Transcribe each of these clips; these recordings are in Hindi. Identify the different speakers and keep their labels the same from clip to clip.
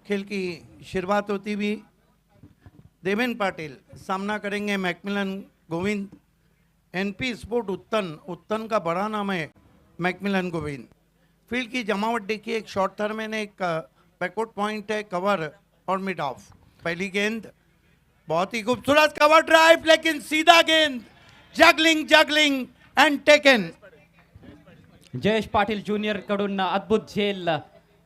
Speaker 1: खेल की शुरुआत होती हुई देवेन पाटिल सामना करेंगे मैकमिलन गोविंद। एनपी स्पोर्ट उत्तन, उत्तन का बड़ा नाम है मैकमिलन गोविंद। फील्ड की जमावट देखिए, एक शॉर्ट थर्म में एक बैकवर्ड पॉइंट है, कवर और मिड ऑफ। पहली गेंद बहुत ही खूबसूरत कवर ड्राइव, लेकिन सीधा गेंद, juggling juggling and taken.
Speaker 2: Jayesh Patil junior कडून अद्भुत झेल,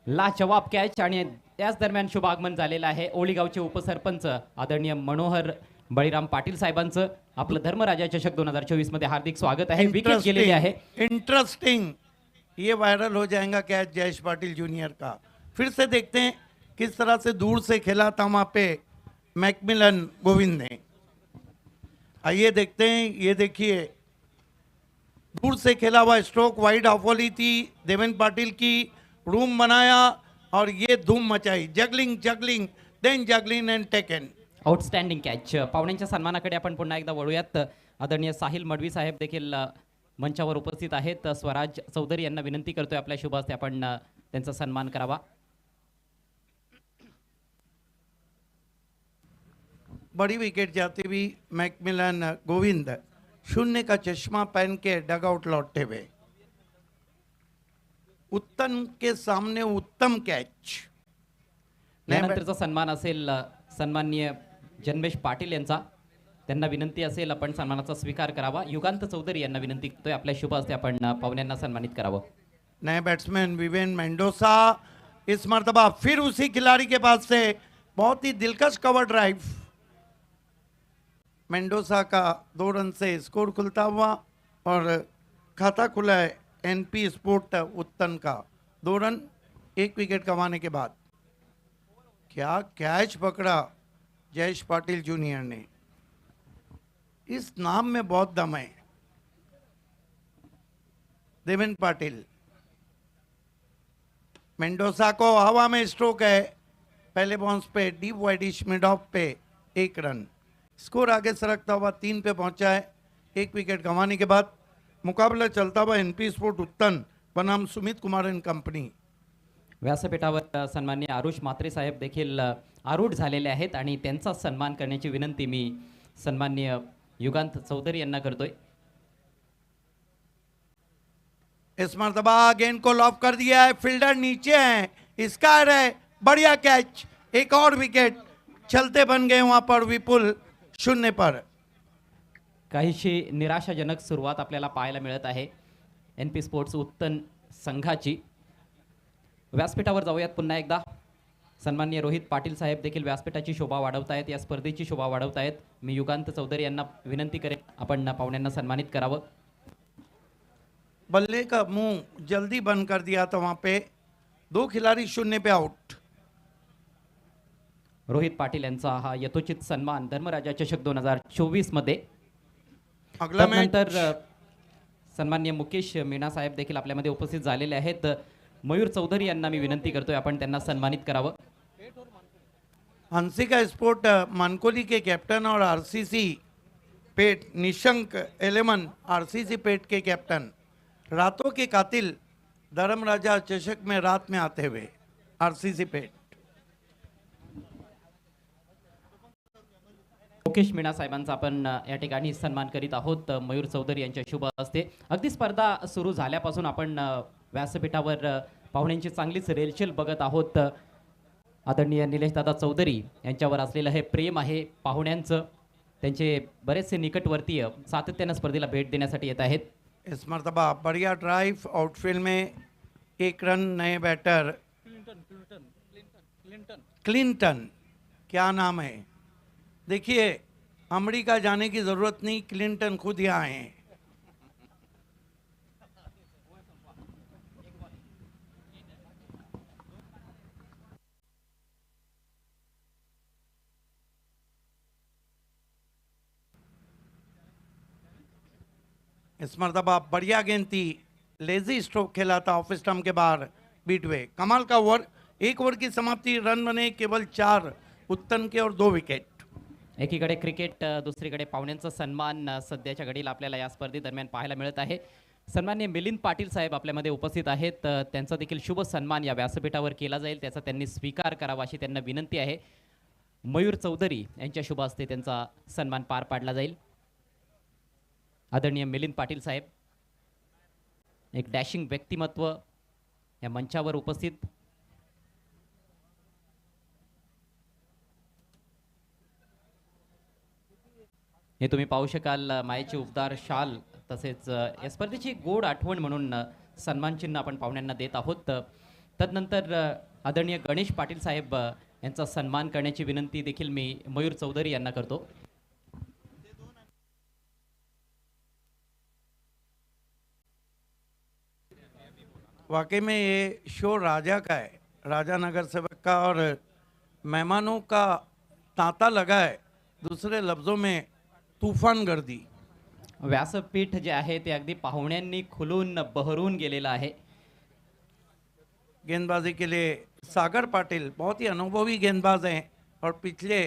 Speaker 2: लाजवाब कॅच आणि त्याच दरम्यान शुभ आगमन झालेलं आहे ओळीगावचे उपसरपंच आदरणीय मनोहर बळीराम पाटील साहेबांचं। आपलं धर्मराजा चषक 2024 मध्ये हार्दिक स्वागत आहे। विकेट गेलेली आहे।
Speaker 1: इंटरेस्टिंग, ये वायरल हो जाएगा कैच जयेश पाटिल जूनियर का। फिर से देखते हैं किस तरह से दूर से खेला था वहां पे मैकमिलन गोविंद ने। आइए देखते हैं, ये देखिए दूर से खेला हुआ स्ट्रोक, वाइड ऑफ वॉली थी देवेन पाटिल की, रूम बनाया और ये धूम मचाई, juggling juggling then juggling and taken.
Speaker 2: Outstanding catch. पाहुण्यांच्या सन्मानाकडे आपण पुन्हा एकदा वळूयात। आदरणीय साहिल मडवी साहेब देखील मंचावर उपस्थित आहेत। स्वराज चौधरी यांना विनंती करतोय आपल्या शुभ हस्ते आपण त्यांचा सन्मान करावा।
Speaker 1: बड़ी विकेट जाती हुई मैकमिलन गोविंद शून्य का चश्मा पहन के डगआउट लौटते हुए। उत्तम के सामने उत्तम कैच।
Speaker 2: यानंतरचा सन्मान असेल सन्माननीय जन्मेश पाटील यांचा। त्यांना विनंती असेल आपण सन्मानाचा स्वीकार करावा। युगांत चौधरी यांना विनंती करतोय आपल्या शुभ हस्ते आपण पाहुण्यांना सन्मानित करावं।
Speaker 1: नए बैट्समैन विवेन मेंडोसा इस मर्तबा फिर उसी खिलाड़ी के पास से बहुत ही दिलकश कवर ड्राइव। मेंडोसा का 2 रन से स्कोर खुलता हुआ और खाता खुला है एनपी स्पोर्ट उत्तन का। 2 रन 1 विकेट गंवाने के बाद। क्या कैच पकड़ा जयेश पाटिल जूनियर ने, इस नाम में बहुत दम है। देवेन पाटिल, मेंडोसा को हवा में स्ट्रोक है, पहले बाउंस पे डीप वाइडिश मिड ऑफ पे 1 रन। स्कोर आगे सरकता हुआ 3 पे पहुंचा है 1 विकेट गंवाने के बाद। मुकाबला चलता हुआ एनपी स्पोर्ट उत्तन बनाम सुमित कुमार एंड कंपनी।
Speaker 2: व्यासपीठावर सन्माननीय आरुष म्हात्रे साहेब देखील आरूढ झालेले आहेत आणि त्यांचा सन्मान करण्याची विनंती मी सन्माननीय युगांत चौधरी यांना करतोय।
Speaker 1: इस मर्तबा गेंद को लॉफ कर दिया है, फील्डर नीचे है, स्कायर है, बढ़िया कैच, एक और विकेट। चलते बन गए वहां पर विपुल 0 पर।
Speaker 2: काहीशी निराशाजनक सुरुवात आपल्याला पाहायला मिळत आहे एनपी स्पोर्ट्स उत्तन संघाची। व्यासपीठावर जाऊयात पुन्हा एकदा। सन्माननीय रोहित पाटील साहेब देखील व्यासपीठाची शोभा वाढवत आहेत, या स्पर्धेची शोभा वाढवत आहेत। मी युगांत चौधरी यांना विनंती करेन आपण पाहुण्यांना सन्मानित करावं।
Speaker 1: बल्ले का मुंह जल्दी बंद कर दिया था वहां पे, 2 खिलाड़ी 0 पे आउट।
Speaker 2: रोहित पाटील यांचा हा यथोचित सन्मान धर्मराजा चषक 2024 मध्ये।
Speaker 1: अगला मैच
Speaker 2: त्यानंतर सन्माननीय मुकेश मीणा साहेब देखील आपल्यामध्ये उपस्थित झालेले आहेत। मयूर चौधरी यांना मी विनंती करतोय आपण त्यांना सन्मानित करावं।
Speaker 1: हंसिका स्पोर्ट मानकोली के कैप्टन और आरसीसी पेट निशंक एलेमन आरसीसी पेट के कैप्टन, रातों के कातिल धर्मराजा चषक में रात में आते हुए आरसीसी पेट।
Speaker 2: मुकेश मीणा साहेबांचा आपण या ठिकाणी सन्मान करीत आहोत मयूर चौधरी यांच्या शुभ हस्ते। अगदी स्पर्धा सुरू झाल्यापासून आपण व्यासपीठावर पाहुण्यांची चांगलीच रेलचेल बघत आहोत। आदरणीय निलेश दादा चौधरी यांच्यावर असलेलं हे प्रेम आहे पाहुण्यांचं। त्यांचे बरेचसे निकटवर्तीय सातत्यानं स्पर्धेला भेट देण्यासाठी येत आहेत।
Speaker 1: इस मर्तबा बढ़िया ड्राइव, आउटफील्ड में 1 रन। नए बैटर क्लिंटन, क्या नाम है देखिए, अमेरिका जाने की जरूरत नहीं, क्लिंटन खुद यहाँ आए हैं। इस मर्तबा बढ़िया गेंद थी, लेजी स्ट्रोक खेला था ऑफ स्टंप के बाहर बीटवे। कमाल का ओवर, 1 ओवर की समाप्ति, रन बने केवल 4 उत्तन के और 2 विकेट।
Speaker 2: एकीकडे क्रिकेट दुसरीकडे पाहुण्यांचा सन्मान सध्याच्या घडीला आपल्याला या स्पर्धेदरम्यान पाहायला मिळत आहे। सन्माननीय मिलिंद पाटील साहेब आपल्यामध्ये उपस्थित आहेत. त्यांचा देखील शुभ सन्मान या व्यासपीठावर केला जाईल, त्याचा त्यांनी स्वीकार करावा अशी त्यांना विनंती आहे. मयूर चौधरी यांच्या शुभ हस्ते त्यांचा सन्मान पार पाडला जाईल. आदरणीय मिलिंद पाटील साहेब, एक डॅशिंग व्यक्तिमत्व या मंचावर उपस्थित. हे तुम्ही पाहू शकाल, मायेची उबदार शाल तसेच या स्पर्धेची गोड आठवण म्हणून सन्मानचिन्ह आपण पाहुण्यांना देत आहोत. तदनंतर आदरणीय गणेश पाटील साहेब यांचा सन्मान करण्याची विनंती देखील मी मयूर चौधरी यांना करतो.
Speaker 1: वाकई में ये शो राजा का है, राजा नगर सेवक का, और मेहमानों का तांता लगा है. दूसरे लफ्ज़ों में तूफान गर्दी.
Speaker 2: व्यासपीठ जे आहे ते अगदी पाहुण्यांनी खुलून बहरून गेलेलं आहे.
Speaker 1: गेंदबाजी के लिए सागर पाटिल बहुत ही अनुभवी गेंदबाज हैं और पिछले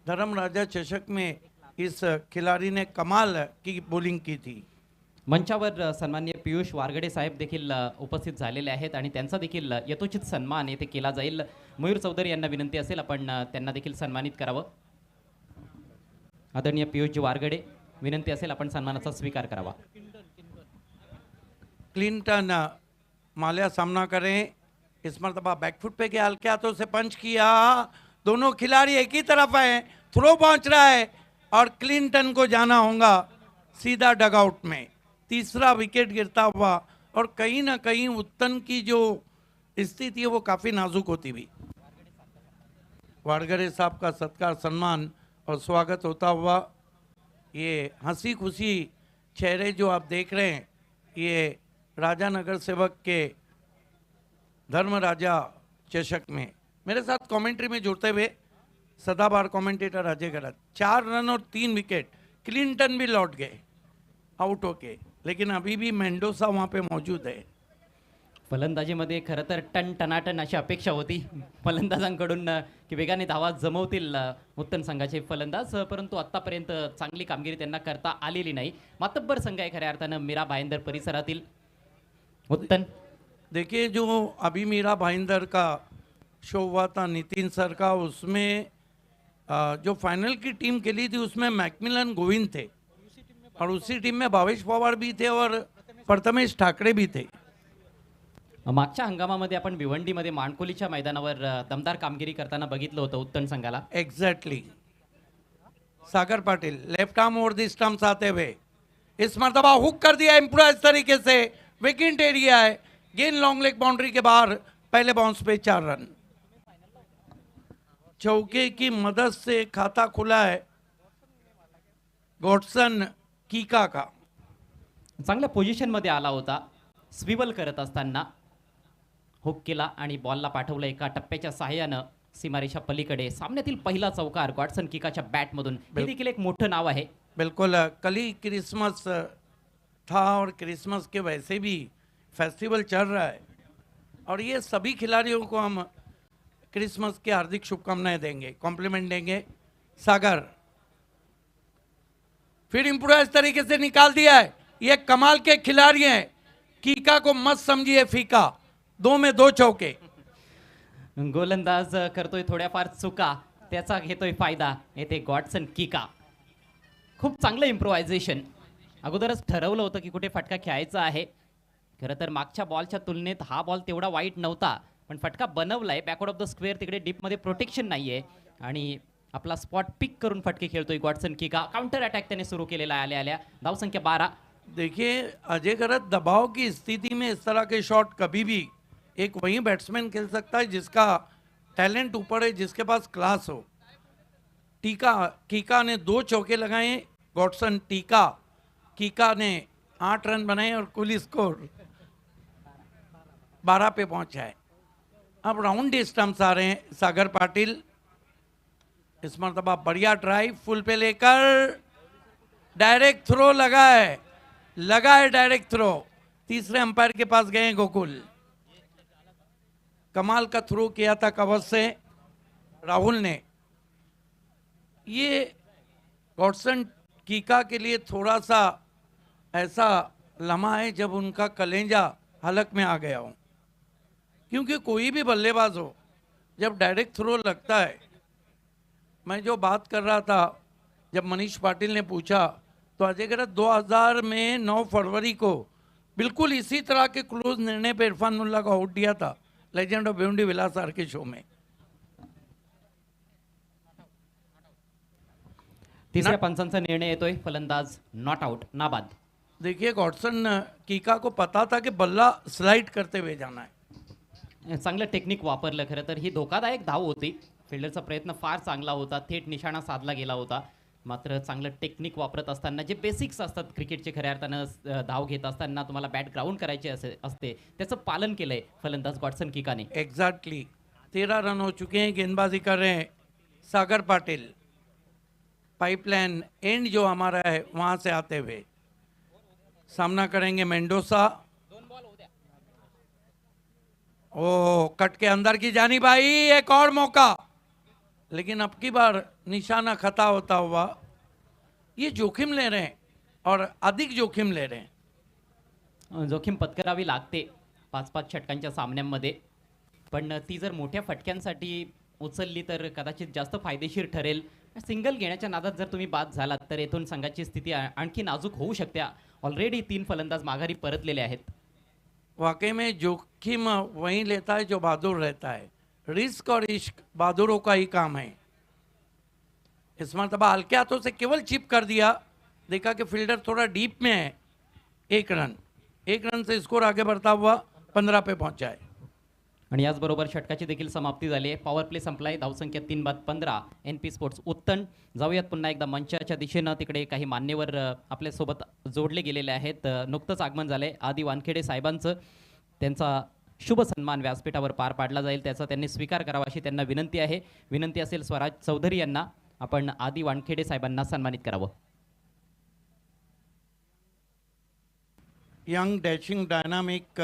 Speaker 1: धर्म राजा चषक में इस खिलाड़ी ने कमाल की बॉलिंग की थी.
Speaker 2: मंचावर सन्माननीय पियुष वारगडे साहेब देखील उपस्थित झालेले आहेत आणि त्यांचा देखील यथोचित सन्मान येथे केला जाईल. मयूर चौधरी यांना विनंती असेल आपण त्यांना देखील सन्मानित करावं. आदरणीय पियुषजी वारगडे, विनंती असेल आपण सन्मानाचा स्वीकार करावा.
Speaker 1: क्लिंटन माल्या सामना करें. इस मरतबा बैकफुट पे के हल्के हाथों से पंच किया. दोनों खिलाड़ी एक ही तरफ है. थ्रो पहुंच रहा है और क्लिंटन को जाना होगा सीधा डगआउट में. तीसरा विकेट गिरता हुआ और कहीं ना कहीं उत्तन की जो स्थिति है वो काफ़ी नाजुक होती हुई. वारगरे साहब का सत्कार, सम्मान और स्वागत होता हुआ. ये हंसी खुशी चेहरे जो आप देख रहे हैं, ये राजा नगर सेवक के धर्म राजा चषक में मेरे साथ कमेंट्री में जुड़ते हुए सदाबहार कमेंटेटर अजय गरत. 4 रन और 3 विकेट. क्लिंटन भी लौट गए आउट होके, लेकिन अभी भी मेंडोसा वहाँ पे मौजूद है.
Speaker 2: फलंदाजीमध्ये खरं तर टनाटन अशी अपेक्षा होती फलंदाजांकडून की वेगाने धावा जमवतील उत्तन संघाचे फलंदाज, परंतु आत्तापर्यंत चांगली कामगिरी त्यांना करता आलेली नाही. मातब्बर संघ आहे खऱ्या अर्थानं मीरा भाईंदर परिसरातील. उत्तन,
Speaker 1: देखिए जो अभी मीरा भाईंदर का शो हुआ था नितिन सर का, उसमें जो फाइनल की टीम खेली थी उसमें मैकमिलन गोविंद थे और उसी टीम में भावेश पवार भी थे और प्रथमेश ठाकरे भी थे.
Speaker 2: मागच्या हंगामामध्ये आपण भिवंडीमध्ये माणकोलीच्या मैदानावर दमदार कामगिरी करताना बघितलं होतं उत्तन संघाला.
Speaker 1: Exactly. Sagar Patil left arm over the stumps आते हुए इस मरतबा हुक कर दिया इम्प्रोवाइज तरीके से. विकेट एरिया है, गेंद लॉन्ग लेग बाउंड्री के बाहर. पहले बाउंस पे 4 रन. चौके की मदद से खाता खुला है गॉडसन कीका का.
Speaker 2: चांगल्या पोझिशनमध्ये आला होता स्विवल करत असताना. हुक केला आणि बॉलला पाठवलं एका टप्प्याच्या सहाय्यानं सीमारेषा पलीकडे. सामन्यातील पहिला चौकार गॉडसन किकाच्या बॅटमधून. हे देखील एक मोठं नाव आहे.
Speaker 1: बिल्कुल. कल ही क्रिसमस था और क्रिसमस के वैसे भी फेस्टिवल चल रहा है और ये सभी खिलाड़ियों को हम क्रिसमस की हार्दिक शुभकामनाएं देंगे, कॉम्प्लीमेंट देंगे. सागर फिर इम्प्रोवाइज तरीके से निकाल दिया है. ये कमाल के खिलाड़ी हैं. कीका को मत समझिए फीका. 2 में 2 चौके.
Speaker 2: गोलंदाज करतोय थोड्याफार चुका, त्याचा घेतोय फायदा. येथे गॉडसन किका. खूप चांगलं इम्प्रोव्हायझेशन. अगोदरच ठरवलं होतं की कुठे फटका खेळायचा आहे. खरं तर मागच्या बॉलच्या तुलनेत हा बॉल तेवढा वाईट नव्हता, पण फटका बनवलाय. बॅकवर्ड ऑफ द स्क्वेअर, तिकडे डीपमध्ये प्रोटेक्शन नाहीये आणि आपला स्पॉट पिक करून फटके खेळतोय गॉडसन किका. काउंटर अटॅक त्याने सुरू केलेला आहे. आल्या धावसंख्या 12.
Speaker 1: देखिए अजय गरत, दबाव की स्थिति में इस तरह के शॉट कभी भी एक वही बैट्समैन खेल सकता है जिसका टैलेंट ऊपर है, जिसके पास क्लास हो. कीका ने 2 चौके लगाए. गॉडसन कीका ने 8 रन बनाए और कुल स्कोर 12 पे पहुंचा है. अब राउंड स्टंप्स आ रहे हैं. सागर पाटिल इस मरतबा बढ़िया ड्राइव फुल पे लेकर डायरेक्ट थ्रो लगा है डायरेक्ट थ्रो. तीसरे अंपायर के पास गए गोकुल. कमाल का थ्रो किया था कवर से राहुल ने. ये गॉडसन कीका के लिए थोड़ा सा ऐसा लम्हा है जब उनका कलेजा हलक में आ गया हो, क्योंकि कोई भी बल्लेबाज हो जब डायरेक्ट थ्रो लगता है। मैं जो बात कर रहा था, जब मनीष पाटिल ने पूछा, तो अजय कह रहा 2000 में 9 फरवरी को बिल्कुल इसी तरह के क्लोज निर्णय पे इरफान मुल्ला को आउट दिया था legend of Bhiwandi Vilas R K show में।
Speaker 2: तिसऱ्या पंचांचा निर्णय येतोय, फलंदाज नॉट आउट, नाबाद.
Speaker 1: देखिए गॉडसन कीका को पता था कि बल्ला स्लाइड करते हुए जाना है।
Speaker 2: चांगलं टेक्निक वापरलं. खरं तर ही धोकादायक धाव होती. फिल्डरचा प्रयत्न फार चांगला होता, थेट निशाणा साधला गेला होता. मात्र चांगलं टेक्निक वापरत असताना जे बेसिक्स असतात क्रिकेटचे, खऱ्या अर्थानं धाव घेत असताना तुम्हाला बॅट ग्राउंड करायचे असते, त्याचं पालन केलंय फलंदाज गॉडसन किकाने.
Speaker 1: एग्जैक्टली 13 रन हो चुके हैं, गेंदबाजी कर रहे हैं सागर पाटिल। पाइपलाइन एंड जो हमारा है वहां से आते हुए सामना करेंगे मेंडोसा। ओ कट के अंदर की जानी भाई, एक और मौका, लेकिन अब की बार निशाना खता होता हुआ। ये जोखिम ले रहे हैं और अधिक जोखिम ले रहे हैं।
Speaker 2: जोखीम पत्करावी लागते 5-5 षटकांच्या सामन्यांमध्ये, पण ती जर मोठ्या फटक्यांसाठी उचलली तर कदाचित जास्त फायदेशीर ठरेल. सिंगल घेण्याच्या नादात जर तुम्ही बाद झालात तर येथून संघाची स्थिती आणखी नाजूक होऊ शकते. ऑलरेडी 3 फलंदाज माघारी परतलेले आहेत.
Speaker 1: वाकई में जोखिम वही लेता है जो बहादुर रहता है। रिस्क और इश्क बहादुरों का ही काम है। इस मरतबा हल्के हाथों से केवल चिप कर दिया, देखा कि फील्डर थोड़ा डीप में है। एक रन से स्कोर आगे बढ़ता हुआ 15 पे पहुंचा है।
Speaker 2: आणि याचबरोबर षटकाची देखील समाप्ती झाली आहे. पॉवर प्ले संपलाय. धावसंख्या 3-15. NP स्पोर्ट्स उत्तन. जाऊयात पुन्हा एकदा मंचाच्या दिशेनं. तिकडे काही मान्यवर आपल्यासोबत जोडले गेलेले आहेत. नुकतंच आगमन झालंय आदी वानखेडे साहेबांचं. त्यांचा शुभ सन्मान व्यासपीठावर पार पाडला जाईल, त्याचा त्यांनी स्वीकार करावा अशी त्यांना विनंती आहे. विनंती असेल स्वराज चौधरी यांना, आपण आदी वानखेडे साहेबांना सन्मानित करावं.
Speaker 1: Young dashing dynamic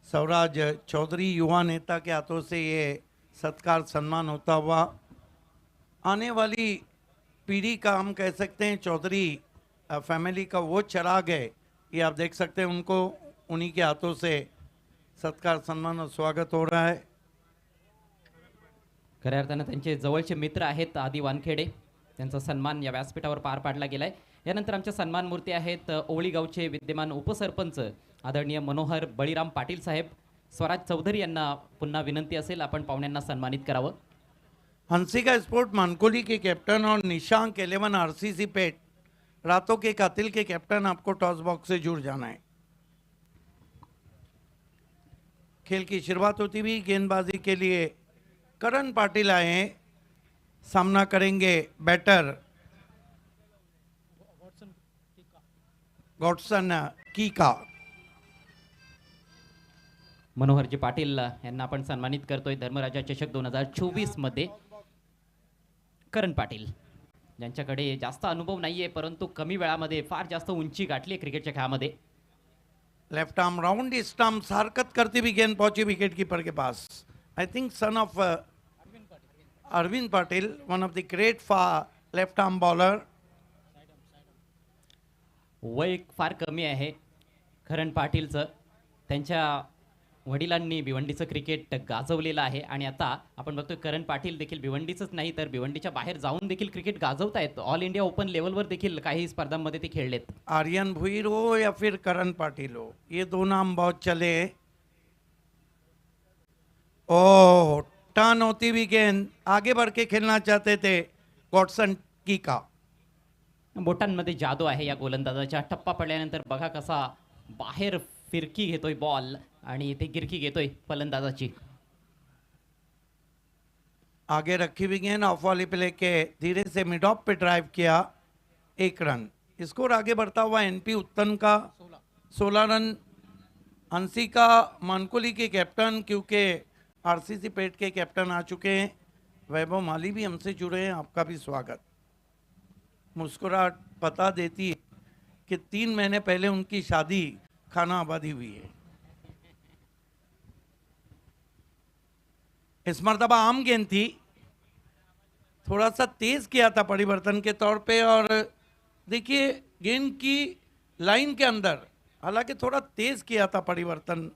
Speaker 1: Swaraj Chaudhary युवा नेता के हाथों से ये सत्कार सम्मान होता हुआ आने वाली पीढ़ी का, हम कह सकते हैं चौधरी फैमिली का वो चिराग है। ये आप देख सकते हैं, उनको उन्हीं के हाथों से सत्कार सम्मान और स्वागत हो रहा है।
Speaker 2: खऱ्या अर्थानं त्यांचे जवळचे मित्र आहेत आदी वानखेडे, त्यांचा सन्मान या व्यासपीठावर पार पाडला गेलाय. यानंतर आमच्या सन्मान मूर्ती आहेत ओवळी गावचे विद्यमान उपसरपंच आदरणीय मनोहर बळीराम पाटील साहेब. स्वराज चौधरी यांना पुन्हा विनंती असेल आपण पाहुण्यांना सन्मानित करावं.
Speaker 1: हंसिका स्पोर्ट मानकोली के कैप्टन और निशांक 11 RCC पेट रातों के कातिल के कैप्टन, आपको टॉस बॉक्स से जुड़ जाना है। खेल की शुरुआत होती हुई गेंदबाजी के लिए करण पाटिल आए हैं। सामना करेंगे बैटर गॉडसन कीका।
Speaker 2: मनोहरजी पाटील यांना आपण सन्मानित करतोय धर्मराजा चषक 2024 मध्ये. करण पाटील ज्यांच्याकडे जास्त अनुभव नाहीये, परंतु कमी वेळामध्ये फार जास्त उंची गाठली क्रिकेटच्या खेळामध्ये.
Speaker 1: लेफ्ट आर्म राउंड स्टंप हरकत करती हुई गेंद पहुंची विकेट कीपर के पास। I think son of Arvind Patil, one of the great left arm bowler.
Speaker 2: वय फार कमी आहे करण पाटीलचं. त्यांच्या वडिलांनी भिवंडीचं क्रिकेट गाजवलेलं आहे आणि आता आपण बघतोय करण पाटील देखील भिवंडीचंच नाही तर भिवंडीच्या बाहेर जाऊन देखील क्रिकेट गाजवतायत. ऑल इंडिया ओपन लेवलवर देखील काही स्पर्धांमध्ये ते खेळलेत.
Speaker 1: आर्यन भुईर हो या फिर करण पाटिल हो, ये दो नाम बहुत चले। ओ टर्न होती हुई गेंद, आगे बढ़ के खेलना चाहते थे गॉडसन कीका।
Speaker 2: बोटांमध्ये जादू आहे या गोलंदाजाच्या. टप्पा पडल्यानंतर बघा कसा बाहेर फिरकी घेतोय बॉल आणि इथे गिरकी घेतोय फलंदाजाची.
Speaker 1: आगे रखी हुई गेंद ऑफ वाली प्ले के धीरे से मिड ऑफ पे ड्राइव किया, 1 रन। स्कोर आगे बढ़ता हुआ NP उत्तन का 16 रन। हंसिका मानकोली के कैप्टन, क्योंकि RCC पेट के कैप्टन आ चुके हैं, वैभव माली भी हमसे जुड़े हैं, आपका भी स्वागत। मुस्कुराहट पता देती है कि 3 महीने पहले उनकी शादी खाना आबादी हुई है। इस मरतबा आम गेंद थी, थोड़ा सा तेज किया था परिवर्तन के तौर पे। और देखिए गेंद की लाइन के अंदर, हालांकि थोड़ा तेज किया था परिवर्तन।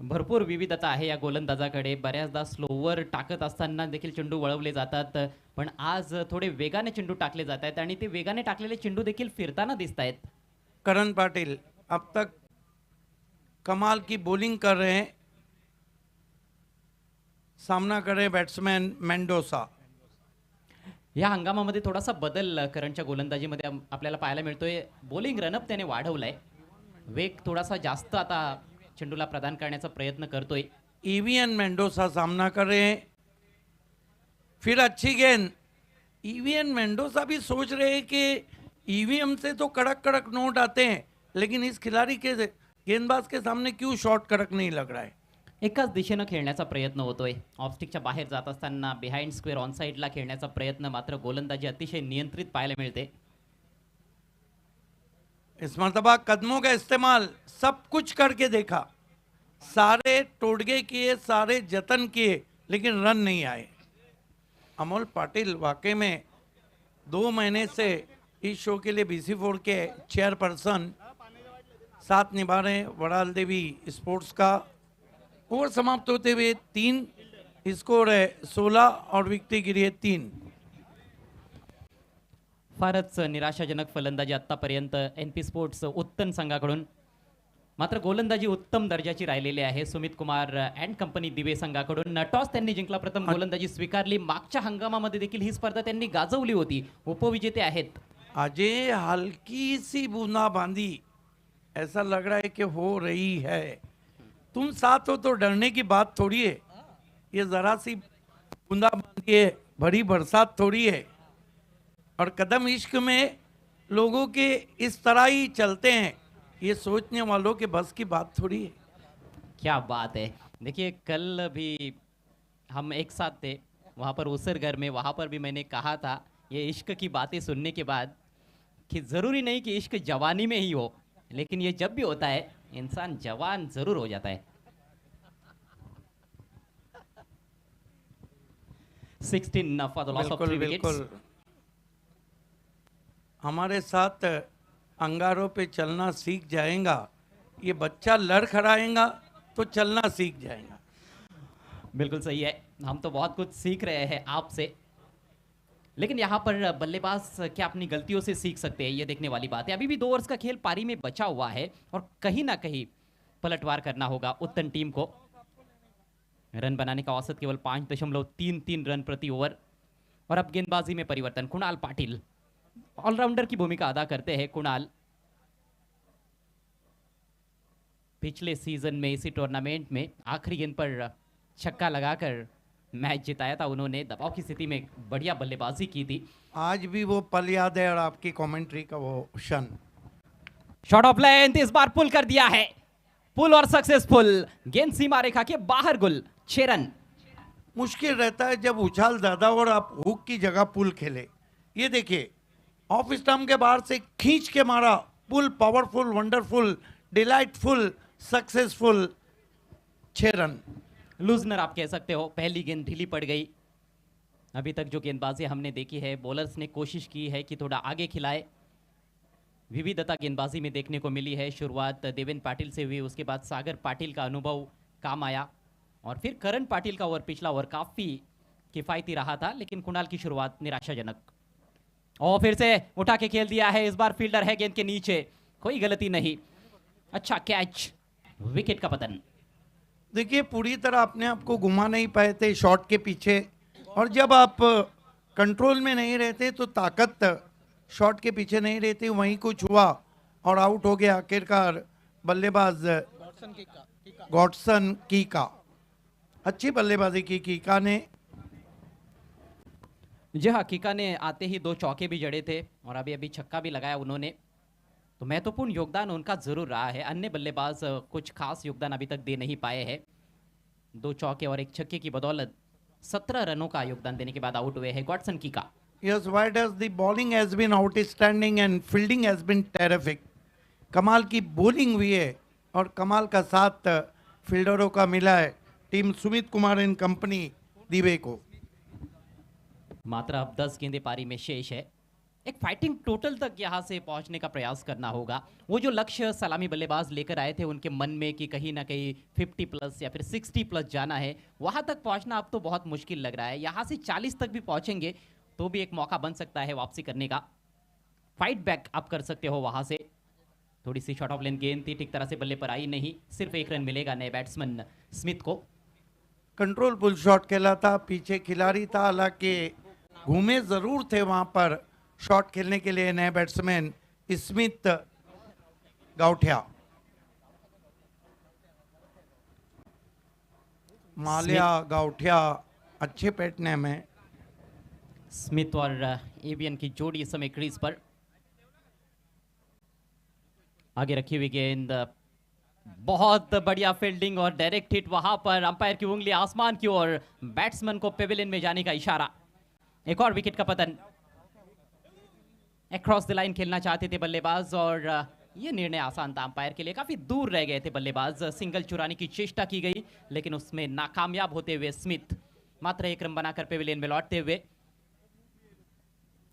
Speaker 2: भरपूर विविधता आहे या गोलंदाजाकडे. बऱ्याचदा स्लोवर टाकत असताना देखील चेंडू वळवले जातात, पण आज थोडे वेगाने चेंडू टाकले जात आहेत आणि ते वेगाने टाकलेले चेंडू देखील फिरताना दिसत आहेत.
Speaker 1: करण पाटिल अब तक कमाल की बॉलिंग कर रहे हैं, सामना कर रहे बैट्समैन मेंडोसा।
Speaker 2: या हंगामामध्ये थोडासा बदल करंटच्या गोलंदाजीमध्ये आपल्याला पाहायला मिळतोय. बॉलिंग रनअप त्याने वाढवलाय, वेग थोडासा जास्त आता चेंडूला प्रदान करण्याचा प्रयत्न करतोय.
Speaker 1: ईवीएन मेंडोसा सामना कर रहे हैं, फिर अच्छी गेंद। ईवीएन मेंडोसा भी सोच रहे हैं कि ईवीएम से तो कड़क कड़क नोट आते हैं, लेकिन इस खिलाड़ी के गेंदबाज के सामने क्यों शॉट कड़क नहीं लग रहा है।
Speaker 2: एकाच दिशेनं खेळण्याचा प्रयत्न होतोय. ऑफस्टिकच्या बाहेर जात असताना बिहाइंड स्क्वेअर ऑन साईडला खेळण्याचा प्रयत्न, मात्र गोलंदाजी अतिशय नियंत्रित पाहायला मिळते.
Speaker 1: इस मर्तबा कदमों का इस्तेमाल सब कुछ करके देखा, सारे टोटके किए, सारे जतन किए, लेकिन रन नहीं आए। अमोल पाटिल वाकई में 2 महीने से इस शो के लिए BC4 के चेयरपर्सन साथ निभा रहे हैं। वड़ाल देवी स्पोर्ट्स का ओवर समाप्त होते हुए 3 स्कोर है 16 और विकेट गिरी है 3।
Speaker 2: फारच निराशाजनक फलंदाजी आतापर्यंत NP स्पोर्ट्स उत्तम संघाकडून. मात्र गोलंदाजी उत्तम दर्जाची राहिलेली आहे. सुमित कुमार अँड कंपनी दिवे संघाकडून टॉस त्यांनी जिंकला, प्रथम गोलंदाजी स्वीकारली. मागच्या हंगामामध्ये देखील ही स्पर्धा त्यांनी गाजवली होती. उपविजेते आहेत.
Speaker 1: अजय हल्की सी बूंदाबांदी ऐसा लग रहा है कि हो रही है। तुम साथ हो तो डरने की बात थोड़ी है, ये जरा सी बूंदाबांदी है, बड़ी बरसात थोड़ी है। और कदम इश्क में लोगों के इस तरह ही चलते हैं, ये सोचने वालों के बस की बात थोड़ी है।
Speaker 2: क्या बात है। देखिए कल भी हम एक साथ थे वहाँ पर उसरगर में, वहाँ पर भी मैंने कहा था ये इश्क की बातें सुनने के बाद कि ज़रूरी नहीं कि इश्क जवानी में ही हो, लेकिन ये जब भी होता है इंसान जवान ज़रूर हो जाता है। 16 for the loss of 3 wickets.
Speaker 1: हमारे साथ अंगारों पे चलना सीख जाएगा, ये बच्चा लड़ खड़ाएगा तो चलना सीख जाएगा।
Speaker 2: बिल्कुल सही है, हम तो बहुत कुछ सीख रहे हैं आपसे, लेकिन यहाँ पर बल्लेबाज क्या अपनी गलतियों से सीख सकते हैं, ये देखने वाली बात है। अभी भी 2 ओवर्स का खेल पारी में बचा हुआ है और कहीं ना कहीं पलटवार करना होगा उत्तन टीम को। रन बनाने का औसत केवल 5.33 रन प्रति ओवर। और अब गेंदबाजी में परिवर्तन, कुणाल पाटिल ऑलराउंडर की भूमिका अदा करते हैं। कुणाल पिछले सीजन में इसी टूर्नामेंट में आखिरी गेंद पर छक्का लगाकर मैच जिताया था उन्होंने, दबाव की स्थिति में बढ़िया बल्लेबाजी की थी।
Speaker 1: आज भी वो पल याद है और आपकी कमेंट्री का वो क्षण।
Speaker 2: शॉट ऑफ लेंथ इस बार पुल कर दिया है, पुल और सक्सेसफुल। गेंद सीमा रेखा के बाहर गुल, 6 रन।
Speaker 1: मुश्किल रहता है जब उछाल ज्यादा और आप हुक की जगह पुल खेले। ये देखिए ऑफ स्टंप के बाहर से खींच के मारा, pull powerful, wonderful, delightful, successful, 6 run.
Speaker 2: Klusener आप कह सकते हो, पहली गेंद ढीली पड़ गई। अभी तक जो गेंदबाजी हमने देखी है, बॉलर्स ने कोशिश की है कि थोड़ा आगे खिलाए। विविधता गेंदबाजी में देखने को मिली है। शुरुआत देवेन पाटिल से हुई, उसके बाद सागर पाटिल का अनुभव काम आया और फिर करण पाटिल का ओवर, पिछला ओवर काफ़ी किफ़ायती रहा था, लेकिन कुणाल की शुरुआत निराशाजनक। और फिर से उठा के खेल दिया है, इस बार फील्डर है गेंद के नीचे, कोई गलती नहीं, अच्छा कैच, विकेट का पतन।
Speaker 1: देखिए पूरी तरह अपने आप को घुमा नहीं पाए थे शॉट के पीछे, और जब आप कंट्रोल में नहीं रहते तो ताकत शॉट के पीछे नहीं रहती, वहीं कुछ हुआ और आउट हो गया आखिरकार बल्लेबाज गॉडसन कीका। अच्छी बल्लेबाजी की कीका ने।
Speaker 2: जी हाँ, कीका ने आते ही 2 चौके भी जड़े थे और अभी अभी छक्का भी लगाया उन्होंने, तो महत्वपूर्ण योगदान उनका जरूर रहा है। अन्य बल्लेबाज कुछ खास योगदान अभी तक दे नहीं पाए हैं। 2 चौके और 1 छक्के की बदौलत 17 रनों का योगदान देने के बाद आउट हुए हैं godson कीका।
Speaker 1: Yes, why does the bowling has been outstanding and fielding has been terrific. कमाल की बॉलिंग हुई है और कमाल का साथ फील्डरों का मिला है team Sumit Kumar and company दिवे को।
Speaker 2: मात्र अब 10 गेंदे पारी में शेष है। एक फाइटिंग टोटल तक यहाँ से पहुंचने का प्रयास करना होगा। वो जो लक्ष्य सलामी बल्लेबाज लेकर आए थे उनके मन में कि कहीं ना कहीं 50 प्लस या फिर 60 प्लस जाना है, वहां तक पहुंचना अब तो बहुत मुश्किल लग रहा है। यहाँ से 40 तक भी पहुंचेंगे तो भी एक मौका बन सकता है वापसी करने का। फाइट बैक आप कर सकते हो वहां से। थोड़ी सी शॉर्ट ऑफ लेन गेंद थी, ठीक तरह से बल्ले पर आई नहीं, सिर्फ 1 रन मिलेगा नए बैट्समैन स्मिथ को।
Speaker 1: कंट्रोल पुल शॉट खेला था, पीछे खिलाड़ी था, हालांकि घूमे जरूर थे वहां पर शॉट खेलने के लिए नए बैट्समैन स्मिथ गाउठिया। माल्या गाउठिया अच्छे पेट नेम है।
Speaker 2: स्मिथ और एवियन की जोड़ी इस समय क्रीज पर। आगे रखी हुई गेंद, बहुत बढ़िया फील्डिंग और डायरेक्ट हिट वहां पर। अंपायर की उंगली आसमान की ओर, बैट्समैन को पेविलियन में जाने का इशारा। एक और विकेट का पतन। अक्रॉस द लाइन खेलना चाहते थे बल्लेबाज और ये निर्णय आसान था अंपायर के लिए। काफी दूर रह गए थे बल्लेबाज। सिंगल चुराने की चेष्टा की गई लेकिन उसमें नाकामयाब होते हुए स्मिथ मात्र 1 रन बनाकर पेविलियन में लौटते हुए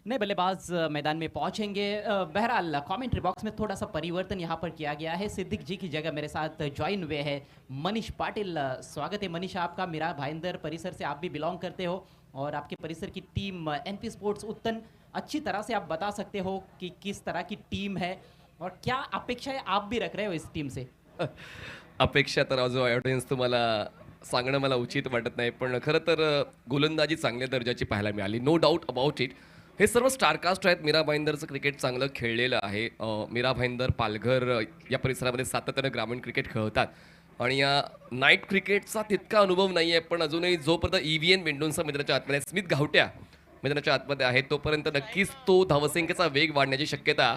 Speaker 2: नए बल्लेबाज मैदान में पहुंचेंगे। बहरहाल कमेंट्री बॉक्स में थोड़ा सा परिवर्तन यहां पर किया गया है। सिद्दीक जी की जगह मेरे साथ ज्वाइन हुए हैं मनीष पाटिल। स्वागत है मनीष आपका। मीरा भाईंदर परिसर से आप भी बिलोंग करते हो और आपके परिसर की टीम एनपी स्पोर्ट्स उत्तन, अच्छी तरह से आप बता सकते हो कि किस तरह की टीम है और क्या अपेक्षाएं आप भी रख रहे हो इस टीम से?
Speaker 3: अपेक्षा तर जो ऑडियन्स तुम्हाला सांगणं मला उचित वाटत नाही, पण खरं तर गोलंदाजी चांगल्या दर्जाची पाहायला मिळाली, नो डाऊट अबाउट इट. हे सर्व स्टारकास्ट आहेत. मीरा भाईंदरचं क्रिकेट चांगलं खेळलेलं आहे. मीरा भाईंदर पालघर या परिसरामध्ये सातत्यानं ग्रामीण क्रिकेट खेळतात आणि या नाईट क्रिकेटचा तितका अनुभव नाही आहे, पण अजूनही जोपर्यंत EVN मेंडोन्सा मैदानाच्या आतमध्ये स्मिथ गावट्या मैदानाच्या आतमध्ये आहे तोपर्यंत नक्कीच तो धावसंख्येचा वेग वाढण्याची शक्यता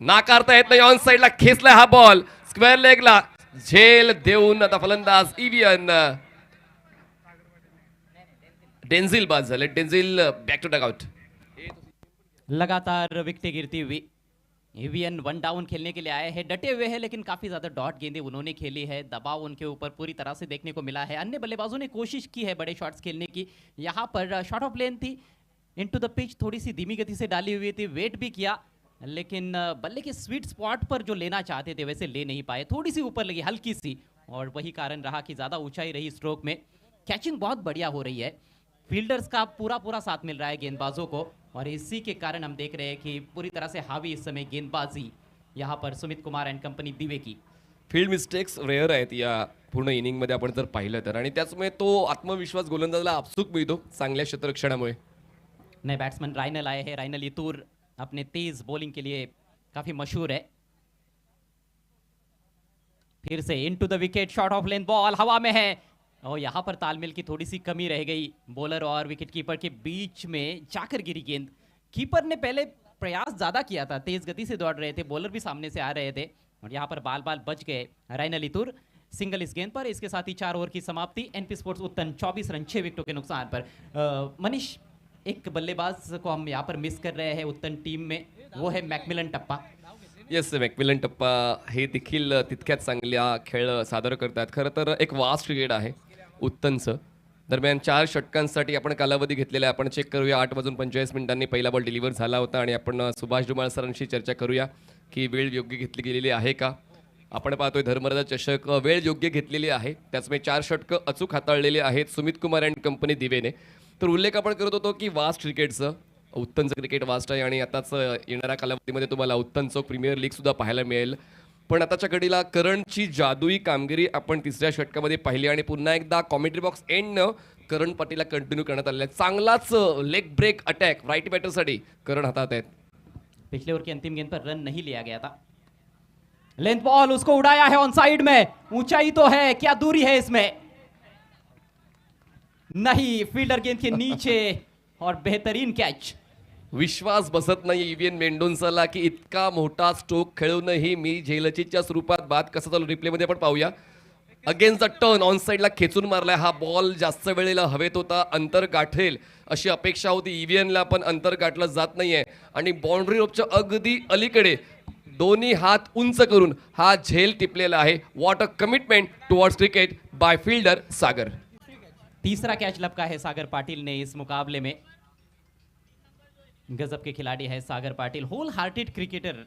Speaker 3: नाकारता येत नाही. ऑन साईडला खेचलाय हा बॉल, स्क्वेअर लेगला झेल देऊन आता फलंदाज EVN डेंझिल बाद झाले. डेंझिल बॅक टू डगआउट.
Speaker 2: लगातार विकेटें गिरती हुई एवियन 1 डाउन खेलने के लिए आए हैं, डटे हुए हैं लेकिन काफी ज्यादा डॉट गेंदें उन्होंने खेली है। दबाव उनके ऊपर पूरी तरह से देखने को मिला है। अन्य बल्लेबाजों ने कोशिश की है बड़े शॉट्स खेलने की। यहाँ पर शॉट ऑफ लेन थी, इनटू द पिच थोड़ी सी धीमी गति से डाली हुई थी, वेट भी किया लेकिन बल्ले के स्वीट स्पॉट पर जो लेना चाहते थे वैसे ले नहीं पाए। थोड़ी सी ऊपर लगी हल्की सी और वही कारण रहा कि ज्यादा ऊंचाई रही स्ट्रोक में। कैचिंग बहुत बढ़िया हो रही है, फील्डर्स का पूरा साथ मिल रहा है गेंदबाजों को और इसी के कारण हम देख रहे हैं कि पूरी तरह से हावी इस समय गेंदबाजी यहाँ पर सुमित कुमार एंड कंपनी दिवे की।
Speaker 3: फील्ड मिस्टेक्स रेअर आहेत या पूर्ण इनिंगमध्ये आपण जर पाहिलं तर, आणि त्याचमुळे तो आत्मविश्वास गोलंदाजाला आपसूक मिळतो चांगल्या क्षेत्ररक्षणामुळे.
Speaker 2: नए बैट्समैन राइनल आए हैं। राइनल इतूर अपने तेज बॉलिंग के लिए काफी मशहूर है। फिर से into the wicket, shot of lane ball हवा में है और यहाँ पर तालमेल की थोड़ी सी कमी रह गई। बॉलर और विकेट कीपर के बीच में जाकर गिरी गेंद। कीपर ने पहले प्रयास ज्यादा किया था, तेज गति से दौड़ रहे थे, बॉलर भी सामने से आ रहे थे और यहाँ पर बाल बाल बच गए। राइनल इतूर सिंगल इस गेंद पर। इसके साथ ही 4 ओवर की समाप्ति। एनपी स्पोर्ट्स उत्तन 24 रन 6 विकेटों के नुकसान पर। मनीष, एक बल्लेबाज को हम यहाँ पर मिस कर रहे हैं उत्तन टीम में, वो है मैकमिलन टप्पा।
Speaker 3: येस, मॅकमिलन टप्पा हे देखील तितक्याच चांगल्या खेळ सादर करतात. खरं तर एक वास्ट क्रिकेट आहे उत्तनचं. दरम्यान 4 षटकांसाठी आपण कालावधी घेतलेला आहे. आपण चेक करूया. 8:45 पहिला बॉल डिलिव्हर झाला होता आणि आपण सुभाष धुमाळ सरांशी चर्चा करूया की वेळ योग्य घेतली गेलेली आहे का. आपण पाहतोय धर्मराजा चषक वेळ योग्य घेतलेली आहे, त्याचमुळे 4 षटकं अचूक हाताळलेली आहेत सुमित कुमार अँड कंपनी दिवेने. तर उल्लेख आपण करत होतो की वास्ट क्रिकेटचं, उत्तनचं क्रिकेट वास्ट आहे आणि आताच येणाऱ्या कालावधीमध्ये तुम्हाला उत्तनचं प्रीमियर लीग सुद्धा पाहायला मिळेल. पण आताच्या घडीला करणची जादुई कामगिरी आपण 3ऱ्या षटकामध्ये पाहिली आणि पुन्हा एकदा कॉमेंट्री बॉक्स एंडनं करण पाटीलला कंटिन्यू करण्यात आलेला आहे. चांगलाच लेग ब्रेक अटॅक राईट बॅटरसाठी करण हातात आहेत.
Speaker 2: पिछले ओवर की अंतिम गेंद पर रन नहीं लिया गया था। लेंथ बॉल उसको उड़ाया है ऑन साइड में, ऊंचाई तो है, क्या दूरी है इसमें? नहीं, फील्डर गेंद के नीचे और बेहतरीन कैच।
Speaker 3: विश्वास बसत नाही EVN मेंडोन्साला की इतका मोठा स्ट्रोक खेळूनही मी झेलचीच्या स्वरूपात बाद कसा चालू रिप्लेमध्ये आपण पाहूया. अगेन्स्ट द टर्न ऑन साईडला खेचून मारलाय हा बॉल. जास्त वेळेला हवेत होता, अंतर गाठेल अशी अपेक्षा होती EVNला, पण अंतर गाठलं जात नाहीये आणि बाउंड्री रोपच्या अगदी अलीकडे दोन्ही हात उंच करून हा झेल टिपलेला आहे. What a commitment towards cricket by fielder Sagar.
Speaker 2: तीसरा कैच लपका है सागर पाटिल ने इस मुकाबले में। गजब के खिलाड़ी है सागर पाटिल, होल हार्टेड क्रिकेटर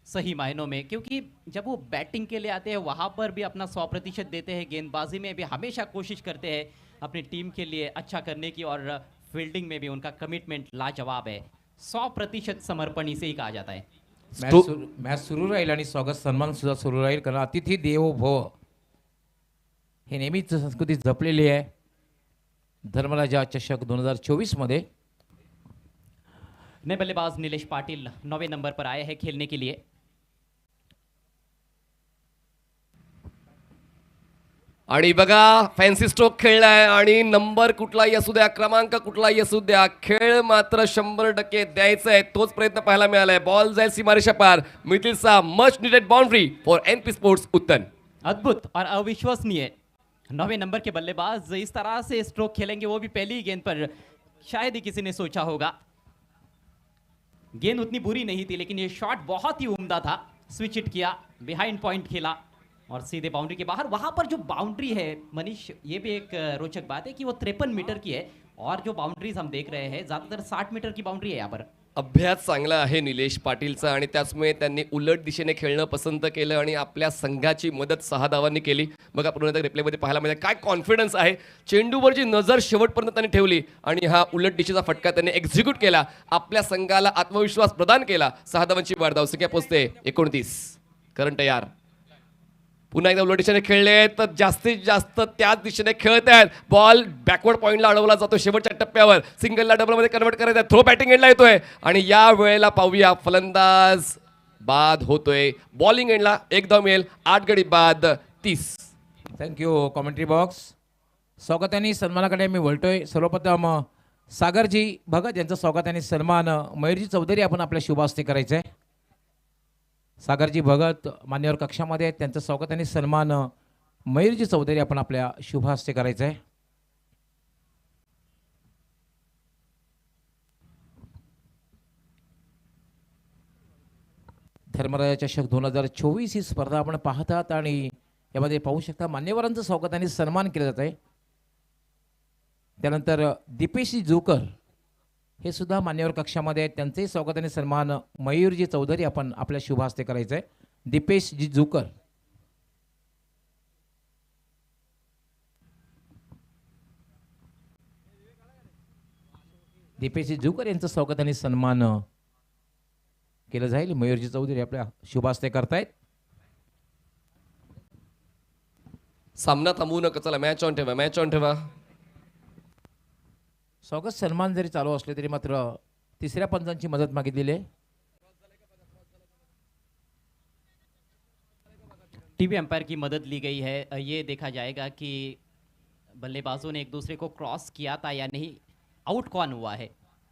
Speaker 2: सही मायनों में, क्योंकि जब वो बैटिंग के लिए आते हैं वहाँ पर भी अपना 100% देते हैं, गेंदबाजी में भी हमेशा कोशिश करते हैं अपनी टीम के लिए अच्छा करने की, और फील्डिंग में भी उनका कमिटमेंट लाजवाब है। 100% समर्पण इसे ही कहा जाता है।
Speaker 4: मॅच सुरू राहील आणि स्वागत सन्मान सुद्धा सुरू राहील, कारण अतिथी देवो भव हे नेहमीच संस्कृती जपलेली आहे. धर्मराजा चषक 2024 मध्ये
Speaker 2: नए बल्लेबाज नीलेश पाटिल 9वें नंबर पर आए हैं खेलने के लिए।
Speaker 3: आणि बघा फॅन्सी स्ट्रोक खेळलाय आणि नंबर कुठलाही असू द्या, क्रमांक कुठलाही असू द्या, खेळ मात्र 100% द्यायचा आहे. तोच प्रयत्न पाहायला मिळालाय. बॉल जाईल सीमारेषा पार. मिथिल सा much needed boundary for NP sports उत्तन.
Speaker 2: अद्भुत और अविश्वसनीय 9वें नंबर के बल्लेबाज इस तरह से स्ट्रोक खेलेंगे, वो भी पहली ही गेंद पर। शायद ही किसी ने सोचा होगा। गेंद उतनी बुरी नहीं थी, लेकिन ये शॉट बहुत ही उम्दा था। स्विच इट किया, बिहाइंड पॉइंट खेला और सीधे बाउंड्री के बाहर। वहां पर जो बाउंड्री है मनीष, ये भी एक रोचक बात है कि वो 53 मीटर की है, और जो बाउंड्रीज हम देख रहे हैं ज्यादातर 60 मीटर की बाउंड्री है यहाँ पर।
Speaker 3: अभ्यास चांगला आहे निलेश पाटीलचा आणि त्याचमुळे त्यांनी उलट दिशेने खेळणं पसंत केलं आणि आपल्या संघाची मदत 6 धावांनी केली. बघा पुन्हा एकदा रिप्लेमध्ये पाहायला मिळालं काय कॉन्फिडन्स आहे. चेंडूवरची नजर शेवटपर्यंत त्यांनी ठेवली आणि हा उलट दिशेचा फटका त्यांनी एक्झिक्यूट केला. आपल्या संघाला आत्मविश्वास प्रदान केला. 6 धावांची वाढ, धावसंख्या पोहोचते 29. करण तयार. पुन्हा एकदा उलट दिशेने खेळले तर जास्तीत जास्त त्याच दिशेने खेळत आहेत. बॉल बॅकवर्ड पॉइंटला अडवला जातो शेवटच्या टप्प्यावर. सिंगलला डबलमध्ये कन्वर्ट करायचं आहे. थ्रो बॅटिंग एंडला येतोय आणि या वेळेला पाहूया फलंदाज बाद होतोय. बॉलिंग एंडला 1 धाव मिळेल. 8 गडी बाद 30.
Speaker 4: Thank you commentary box. स्वागत आणि सन्मानाकडे मी वळतोय. सर्वप्रथम सागरजी भगत यांचं स्वागत आणि सन्मान मयूरजी चौधरी आपण आपल्या शुभ हस्ते करायचं आहे. सागरजी भगत मान्यवर कक्षामध्ये आहेत, त्यांचं स्वागत आणि सन्मान मयूरजी चौधरी आपण आपल्या शुभ हस्ते करायचं आहे. धर्मराजा चषक 2024 ही स्पर्धा आपण पाहतात आणि यामध्ये पाहू शकता मान्यवरांचं स्वागत आणि सन्मान केलं जात आहे. त्यानंतर दीपेशजी जोकर हे सुद्धा मान्यवर कक्षामध्ये आहेत, त्यांचेही स्वागत आणि सन्मान मयूरजी चौधरी आपण आपल्या शुभ हस्ते करायचं आहे. दीपेशजी जोकर. दीपेशजी जोकर यांचं स्वागत आणि सन्मान केलं जाईल. मयूरजी चौधरी आपल्या शुभ हस्ते करतायत.
Speaker 3: सामना थांबवू नका. चला मॅच ऑन ठेवा, मॅच ऑन ठेवा.
Speaker 4: स्वागत सन्मान जरी चालू असले तरी मात्र तिसऱ्या पंचांची मदत मागितलेली आहे.
Speaker 2: टीवी अंपायर की मदद ली गई है। ये देखा जाएगा कि बल्लेबाजों ने एक दूसरे को क्रॉस किया था या नहीं, आउट कौन हुआ है,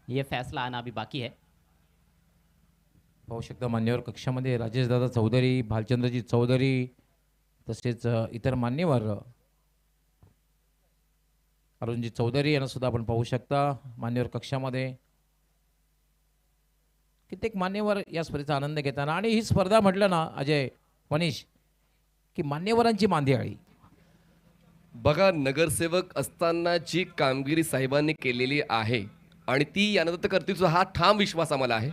Speaker 2: ये फैसला आना अभी बाकी है।
Speaker 4: पाहू शकता मान्यवर कक्षामध्ये राजेशदादा चौधरी, भालचंद्रजी चौधरी तसेच इतर मान्यवर अरुणजी चौधरी यांना सुद्धा आपण पाहू शकता मान्यवर कक्षामध्ये. कित्येक मान्यवर या स्पर्धेचा आनंद घेताना, आणि ही स्पर्धा म्हटलं ना अजय मनीष की मान्यवरांची मांदियाळी.
Speaker 3: बघा नगरसेवक असताना जी कामगिरी साहेबांनी केलेली आहे आणि ती यानंतर करतील हा ठाम विश्वास आम्हाला आहे.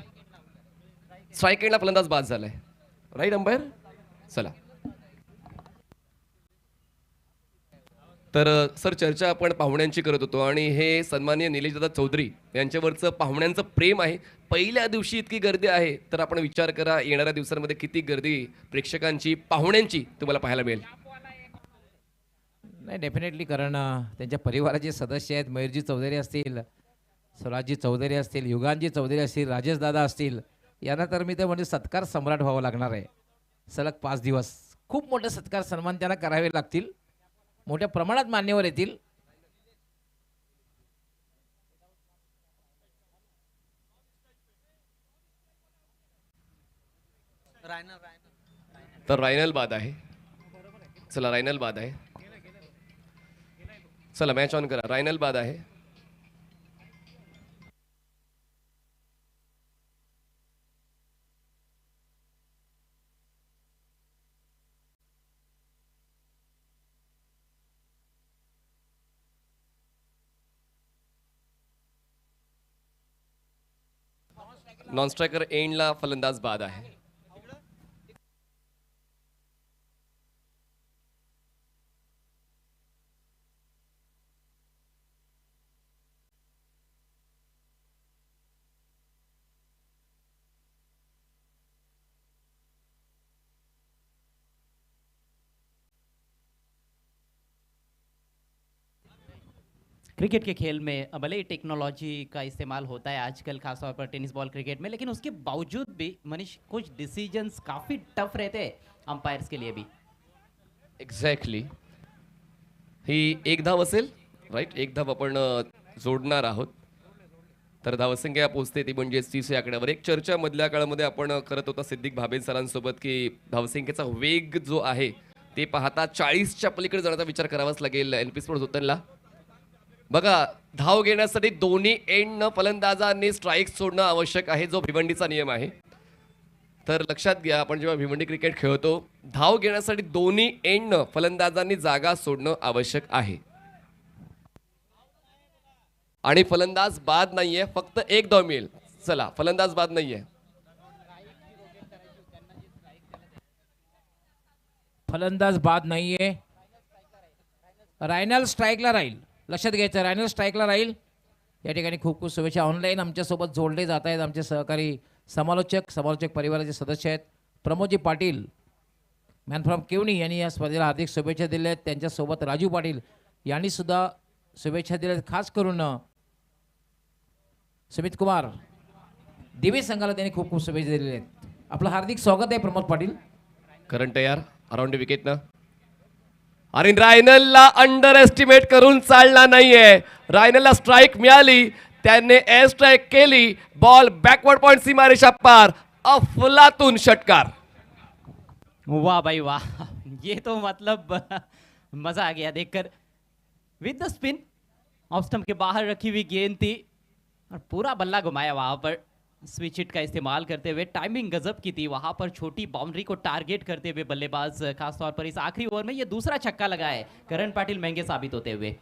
Speaker 3: स्ट्राईक एंडला फलंदाज बाद झालाय. Right umpire. चला तर सर चर्चा आपण पाहुण्यांची करत होतो आणि हे सन्माननीय निलेशदादा चौधरी यांच्यावरचं पाहुण्यांचं प्रेम आहे. पहिल्या दिवशी इतकी गर्दी आहे तर आपण विचार करा येणाऱ्या दिवसांमध्ये किती गर्दी प्रेक्षकांची पाहुण्यांची तुम्हाला पाहायला मिळेल.
Speaker 4: नाही डेफिनेटली, कारण त्यांच्या परिवाराचे सदस्य आहेत. मयूरजी चौधरी असतील, स्वराजजी चौधरी असतील, युगांजी चौधरी असतील, राजेशदादा असतील, यांना तर मी तर म्हणजे सत्कार सम्राट व्हावं लागणार आहे. सलग 5 दिवस खूप मोठे सत्कार सन्मान त्यांना करावे लागतील. मोठ्या प्रमाणात मान्यवर येतील.
Speaker 3: तर रायनल बाद आहे. चला रायनल बाद आहे. चला मॅच ऑन करा. रायनल बाद आहे. नॉन स्ट्रायकर एंडला फलंदाज बाद आहे.
Speaker 2: क्रिकेट के खेल में भले ही टेक्नोलॉजी का इस्तेमाल होता है आजकल खासतौर पर टेनिस बॉल क्रिकेट में, लेकिन उसके बावजूद भी मनीष कुछ डिसीजंस काफ़ी टफ रहते हैं अंपायर्स के लिए भी.
Speaker 3: एक्झॅक्टली. ही एक धाव असेल, राईट. एक धाव आपण जोडणार आहोत. तर धावसंख्या पोहोचते ती म्हणजे 30 या आकड्यावर. एक चर्चा मधल्या काळामध्ये आपण करत होता सिद्दीक भाबे सरांसोबत की धावसंख्येचा वेग जो आहे ते पाहता 40च्या पलीकडे जाण्याचा विचार करावाच लागेल एनपी स्पोर्ट्स उत्तनला. बघा, धाव घेण्यासाठी दोन्ही एंडनं फलंदाजांनी स्ट्राईक सोडणं आवश्यक आहे, जो भिवंडीचा नियम आहे. तर लक्षात घ्या, आपण जेव्हा भिवंडी क्रिकेट खेळतो धाव घेण्यासाठी दोन्ही एंडनं फलंदाजांनी जागा सोडणं आवश्यक आहे. आणि फलंदाज बाद नाहीये, फक्त एक धाव मिळेल. चला, फलंदाज बाद नाहीये.
Speaker 4: फलंदाज बाद नाहीये. रायनल स्ट्राईकला राहील. लक्षात घ्यायचं, रायनल स्ट्राईकला राहील. या ठिकाणी खूप खूप शुभेच्छा. ऑनलाईन आमच्यासोबत जोडले जात आहेत आमचे सहकारी समालोचक परिवाराचे सदस्य आहेत. प्रमोदजी पाटील मॅन फ्रॉम केवणी यांनी या स्पर्धेला हार्दिक शुभेच्छा दिल्या आहेत. त्यांच्यासोबत राजू पाटील यांनी सुद्धा शुभेच्छा दिल्या आहेत. खास करून सुमित कुमार दिवे संघाला त्यांनी खूप खूप शुभेच्छा दिलेल्या आहेत. आपलं हार्दिक स्वागत आहे प्रमोद पाटील.
Speaker 3: करंट तयार अराउंड विकेट ना. आणि रायनलला अंडर एस्टिमेट करून चालला नाहीये. रायनलला स्ट्राईक मिळाली, त्याने एअर स्ट्राईक केली. बॉल बॅकवर्ड पॉइंट सीमारेषा पार. अफलातून षटकार.
Speaker 2: वाह भाई वाह, ये तो मतलब मजा आ गया देखकर. With the spin off stump के बाहर रखी हुई गेंद थी और पूरा बल्ला घुमाया वहां पर स्विच हिट का इस्तेमाल करते हुए. टाइमिंग गजब की थी वहां पर, छोटी बाउंड्री को टारगेट करते हुए बल्लेबाज खासतौर पर इस आखिरी ओवर में ये दूसरा छक्का लगा है. करण पाटिल महंगे साबित होते हुए.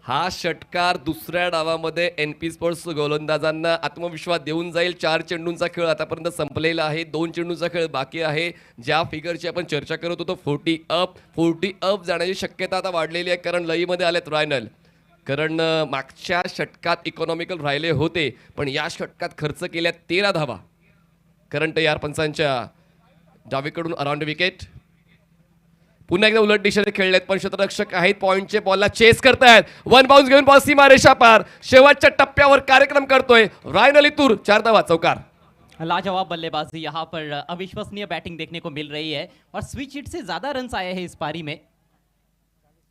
Speaker 3: हा षटकार दुसऱ्या डावामध्ये एनपी स्पोर्ट्स गोलंदाजांना आत्मविश्वास देऊन जाईल. 4 चेंडूंचा खेळ आतापर्यंत संपलेला आहे. 2 चेंडूंचा खेळ बाकी आहे. ज्या फिगरची आपण चर्चा करत होतो 40 अप जाण्याची शक्यता आता वाढलेली आहे, कारण लईमध्ये आलेत रायनल. कारण मागच्या षटकात इकॉनॉमिकल राहिले होते, पण या षटकात खर्च केल्या 13 धावा. करंट यार पंचांच्या डावीकडून अराउंड विकेट. पुन्हा एकदा उलट दिशेने खेळलेत, पण क्षेत्ररक्षक आहेत, पॉइंटचे बॉलला चेस करतायत. वन बाउन्स घेऊन बॉल सीमारेषा पार. शेवटच्या टप्प्यावर कार्यक्रम करतोय रायनल इतूर. 4 धावा, चौकार.
Speaker 2: लाजवाब बल्लेबाजी यहाँ पर, अविश्वसनीय बैटिंग देखने को मिल रही है और स्विच हिट से ज्यादा रन्स आए हैं इस पारी में.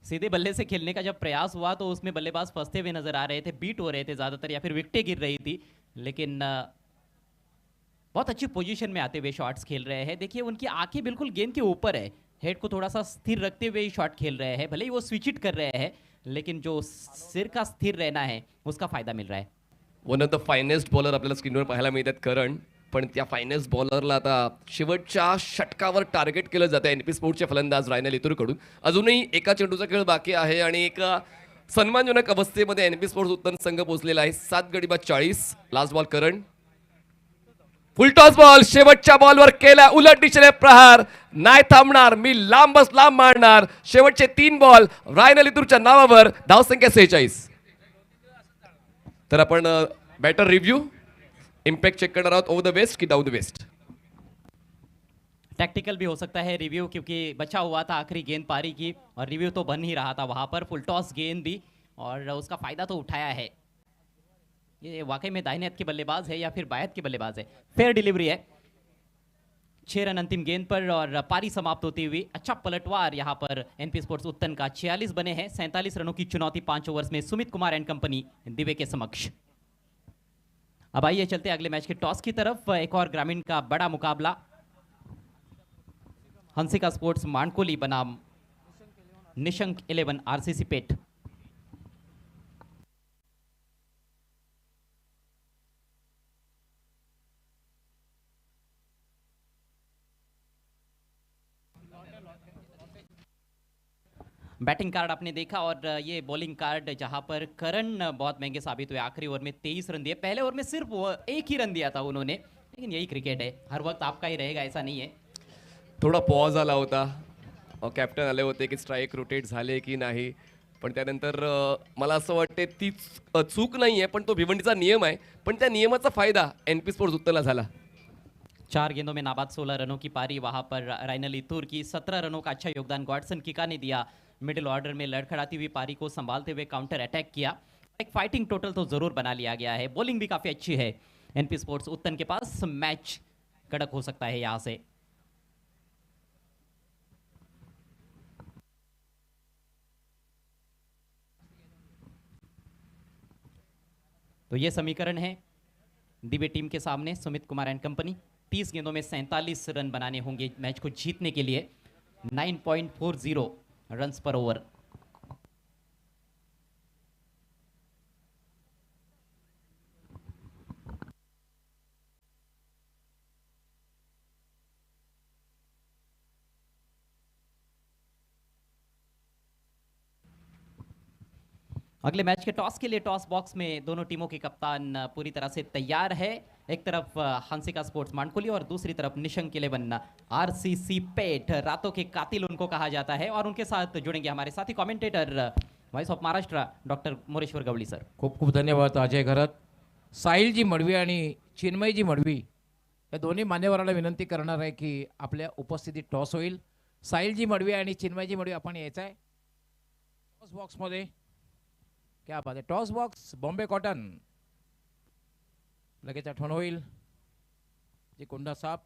Speaker 2: सीधे बल्ले से खेलने का जब प्रयास हुआ तो उसमें बल्लेबाज फंसते हुए नजर आ रहे थे, बीट हो रहे थे ज्यादातर या फिर विकेटें गिर रही थी. लेकिन बहुत अच्छी पोजीशन में आते हुए शॉट्स खेल रहे हैं. देखिए उनकी आंखें बिल्कुल गेंद के ऊपर है, हेड को थोड़ा सा स्थिर रखते हुए शॉट खेल रहे हैं. भले ही वो स्विच हिट कर रहे हैं, लेकिन जो सिर का स्थिर रहना है उसका फायदा मिल रहा है.
Speaker 3: One of the finest bowler आपल्याला स्क्रीनवर पाहायला मिळतात करण. पण त्या फायनेस्ट बॉलरला आता शेवटच्या षटकावर टार्गेट केलं जातं एनपी स्पोर्ट्सचे फलंदाज रायनल इतूरकडून. अजूनही एका चेंडूचा खेळ बाकी आहे आणि एका सन्मानजनक अवस्थेमध्ये एनपी स्पोर्ट्स उत्तम संघ पोहोचलेला आहे. 7 गडी बाद 40. Last ball Karan. Full toss ball. शेवटच्या बॉलवर केला उलट दिशेने प्रहार. नाही थांबणार मी, लांबच लांब मारणार. शेवटचे 3 बॉल रायनल इतूरच्या नावावर. धावसंख्या 46. तर आपण बॅटर रिव्ह्यू इम्पैक्ट चेक करना रहा ओवर द वेस्ट की डाउन द वेस्ट.
Speaker 2: टैक्टिकल भी हो सकता है रिव्यू, क्योंकि बचा हुआ था आखिरी गेंद पारी की और रिव्यू तो बन ही रहा था वहां पर. फुल टॉस गेंद भी और उसका फायदा तो उठाया है. ये वाकई में दाहिने हाथ के बल्लेबाज है या फिर बाएं हाथ के बल्लेबाज है. फेयर डिलीवरी है. 6 रन अंतिम गेंद पर और पारी समाप्त होती हुई. अच्छा पलटवार यहाँ पर एनपी स्पोर्ट्स उत्तन का. 46 बने हैं. 47 रनों की चुनौती 5 ओवर्स में सुमित कुमार एंड कंपनी दिवे के समक्ष. अब आइए चलते अगले मैच के टॉस की तरफ. एक और ग्रामीण का बड़ा मुकाबला. हंसिका स्पोर्ट्स मानकोली बनाम निशंक 11 आरसीसी पेट. बैटिंग कार्ड आपने देखा और ये बॉलिंग कार्ड जहां पर करण बहुत महंगे साबित हुए. आखिरी ओवर में 23 रन दिए. पहले ओवर में सिर्फ एक ही रन दिया था उन्होंने लेकिन यही क्रिकेट है, हर वक्त आपका ही रहेगा ऐसा नहीं है.
Speaker 3: थोडा पॉज आला होता. कॅप्टन आले होते की स्ट्राईक रोटेट झाले की नाही, पण त्यानंतर मला असं वाटते ती चूक नाही आहे, पण तो भिवंडीचा नियम आहे. पण त्या नियमाचा फायदा NP स्पोर्ट्स उत्तरला झाला.
Speaker 2: 4 गेंदों में नाबाद 16 रनों की पारी. वहां पर राइनल इतूर की 17 रनों का अच्छा योगदान गॉडसन किका ने दिया. मिडिल ऑर्डर में लड़खड़ाती हुई पारी को संभालते हुए काउंटर अटैक किया. एक फाइटिंग टोटल तो जरूर बना लिया गया है. बॉलिंग भी काफी अच्छी है NP स्पोर्ट्स उत्तन के पास. मैच कड़क हो सकता है यहां से. तो ये समीकरण है दिव्य टीम के सामने. सुमित कुमार एंड कंपनी 30 गेंदों में 47 रन बनाने होंगे मैच को जीतने के लिए. 9.40 रन्स पर ओवर. अगले मैच के टॉस के लिए टॉस बॉक्स में दोनों टीमों के कप्तान पूरी तरह से तैयार है. एक तरफ हंसिका स्पोर्ट्स मानकोली और दूसरी तरफ निशंक 11 RCC पेट. रातों के कातिल उनको कहा जाता है. और उनके साथ जुड़ेंगे हमारे साथी commentator voice of Maharashtra doctor Moreshwar Gawali sir.
Speaker 4: खूप खूप धन्यवाद अजय घरत. साहिलजी मडवी आणि चिन्मयजी मडवी या दोन्ही मान्यवरांना विनंती करणार आहे की आपल्या उपस्थितीत टॉस होईल. साहिलजी मडवी आणि चिन्मयजी मडवी आपण यायचं आहे टॉस बॉक्समध्ये. क्या बात आहे. टॉस बॉक्स बॉम्बे कॉटन लगेच आठवण होईल. जी कोंडा साहेब,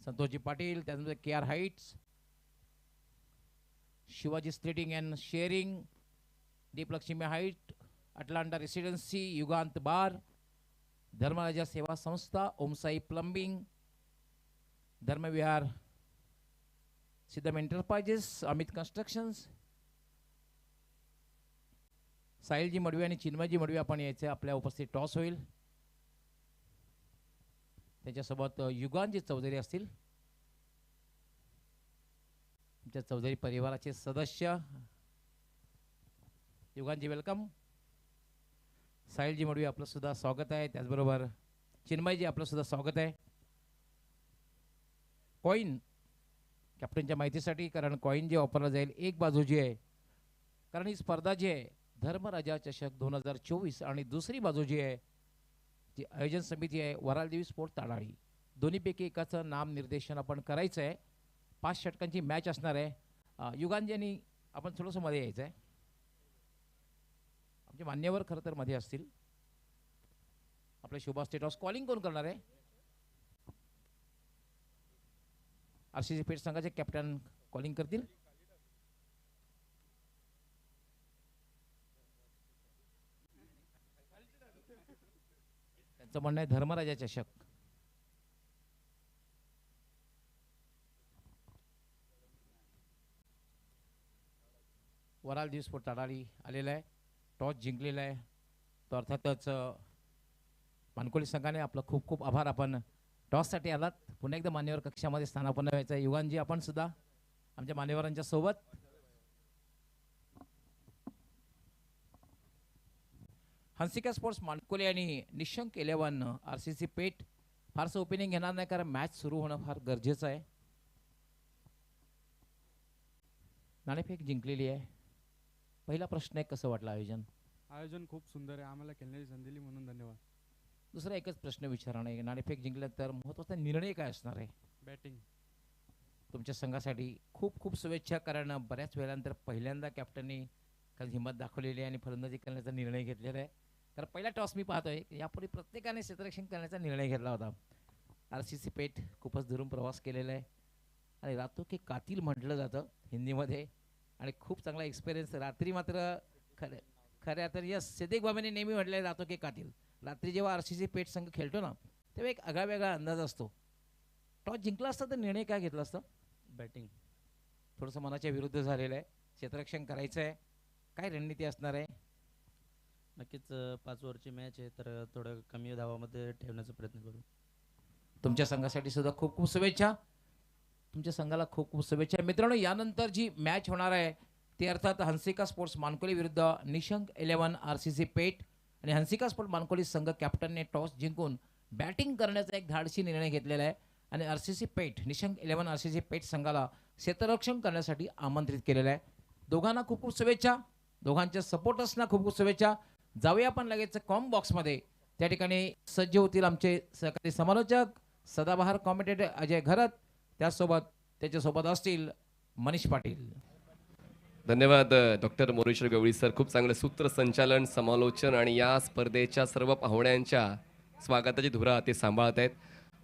Speaker 4: संतोषजी पाटील, त्यानंतर KR हाईट्स, शिवाजी स्ट्रीटिंग and sharing, Deeplaxmi height, Atlanta residency, Yugant bar, Dharmaraja सेवा संस्था, Omsai plumbing, Dharmvihar, Siddham enterprises, Amit constructions. Sahilji Madvi आणि चिन्मयजी मडवी आपण यायचे. आपल्या उपस्थित टॉस होईल. त्याच्यासोबत युगांजी चौधरी असतील. आमच्या चौधरी परिवाराचे सदस्य. युगांजी वेलकम. साहिलजी मडवी आपलं सुद्धा स्वागत आहे. त्याचबरोबर चिन्मयजी आपलं सुद्धा स्वागत आहे. कॉईन कॅप्टनच्या माहितीसाठी, कारण कॉईन जे वापरला जाईल एक बाजू जी आहे, कारण ही स्पर्धा जी आहे धर्मराजा चषक 2024 आणि दुसरी बाजू जी आहे जी आयोजन समिती आहे वरालदेवी स्पोर्ट ताडाळी. दोन्हीपैकी एकाचं नाम निर्देशन आपण करायचं आहे. 5 षटकांची मॅच असणार आहे. युगांजी आणि आपण थोडंसं मध्ये यायचं आहे. आमचे मान्यवर खरं तर मध्ये असतील. आपले शुभा स्टेट हाऊस कॉलिंग कोण करणार आहे? RCC पेट संघाचे कॅप्टन कॉलिंग करतील. त्यांचं म्हणणं आहे धर्मराजा चषक. वरालदेवी स्पोर्ट ताडाळी आलेला आहे. टॉस जिंकलेला आहे. तो अर्थातच मानकोली संघाने आपलं खूप खूप आभार. आपण टॉससाठी आलात. पुन्हा एकदा मान्यवर कक्षामध्ये स्थानापन्न व्हायचं आहे. युगांजी आपण सुद्धा आमच्या मान्यवरांच्या सोबत. हंसिका स्पोर्ट्स मानकोली आणि निशंक 11 RCC पेट फारसं ओपनिंग घेणार नाही, कारण मॅच सुरू होणं फार गरजेचं आहे. नाणेफेक जिंकलेली आहे. पहिला प्रश्न आहे, कसं वाटलं आयोजन?
Speaker 5: आयोजन खूप सुंदर आहे. आम्हाला खेळण्याची संधी दिली म्हणून धन्यवाद.
Speaker 4: दुसरा एकच प्रश्न विचारणार आहे. नाणेफेक जिंकल्यानंतर महत्त्वाचा निर्णय काय असणार आहे?
Speaker 5: बॅटिंग.
Speaker 4: तुमच्या संघासाठी खूप खूप शुभेच्छा, कारण बऱ्याच वेळानंतर पहिल्यांदा कॅप्टननी काल हिंमत दाखवलेली आहे आणि फलंदाजी करण्याचा निर्णय घेतलेला आहे. कारण पहिला टॉस मी पाहतोय यापूर्वी प्रत्येकाने क्षेत्ररक्षण करण्याचा निर्णय घेतला होता. RCC पेट खूपच दुरून प्रवास केलेला आहे आणि रातो के कातिल म्हटलं जातं हिंदीमध्ये, आणि खूप चांगला एक्सपिरियन्स. रात्री मात्र खऱ्या तर यस सिद्दीक बाबांनी नेहमी म्हटलं आहे रातो के कातिल. रात्री जेव्हा RCC पेट संघ खेळतो ना तेव्हा एक आगळावेगळा अंदाज असतो. टॉस जिंकला असता तर निर्णय काय घेतला असता?
Speaker 5: बॅटिंग.
Speaker 4: थोडंसं मनाच्या विरुद्ध झालेलं आहे. क्षेत्ररक्षण करायचं आहे. काय रणनीती असणार आहे?
Speaker 6: नक्कीच 5 ओव्हरची मॅच आहे, तर थोडं कमी धावामध्ये ठेवण्याचा प्रयत्न करू.
Speaker 4: तुमच्या संघासाठी सुद्धा खूप खूप शुभेच्छा. तुमच्या संघाला खूप खूप शुभेच्छा. मित्रांनो, यानंतर जी मॅच होणार आहे ती अर्थात हंसिका स्पोर्ट्स मानकोली विरुद्ध निशंक 11 RCC पेट. आणि हंसिका स्पोर्ट मानकोली संघ कॅप्टनने टॉस जिंकून बॅटिंग करण्याचा एक धाडसी निर्णय घेतलेला आहे आणि RCC पेठ निशंक 11 RCC पेठ संघाला क्षेत्ररक्षण करण्यासाठी आमंत्रित केलेलं आहे. दोघांना खूप खूप शुभेच्छा, दोघांच्या सपोर्टर्सना खूप खूप शुभेच्छा. जाऊया आपण लगेच कॉम बॉक्समध्ये. त्या ठिकाणी सज्ज होतील आमचे सहकारी समालोचक सदाबहार कॉमेंटेटर अजय घरत, त्याच्यासोबत असतील मनीष पाटील.
Speaker 3: धन्यवाद डॉक्टर मोरेश्वर गवळी सर. खूप चांगलं सूत्रसंचालन, समालोचन आणि या स्पर्धेच्या सर्व पाहुण्यांच्या स्वागताची धुरा ते सांभाळत आहेत.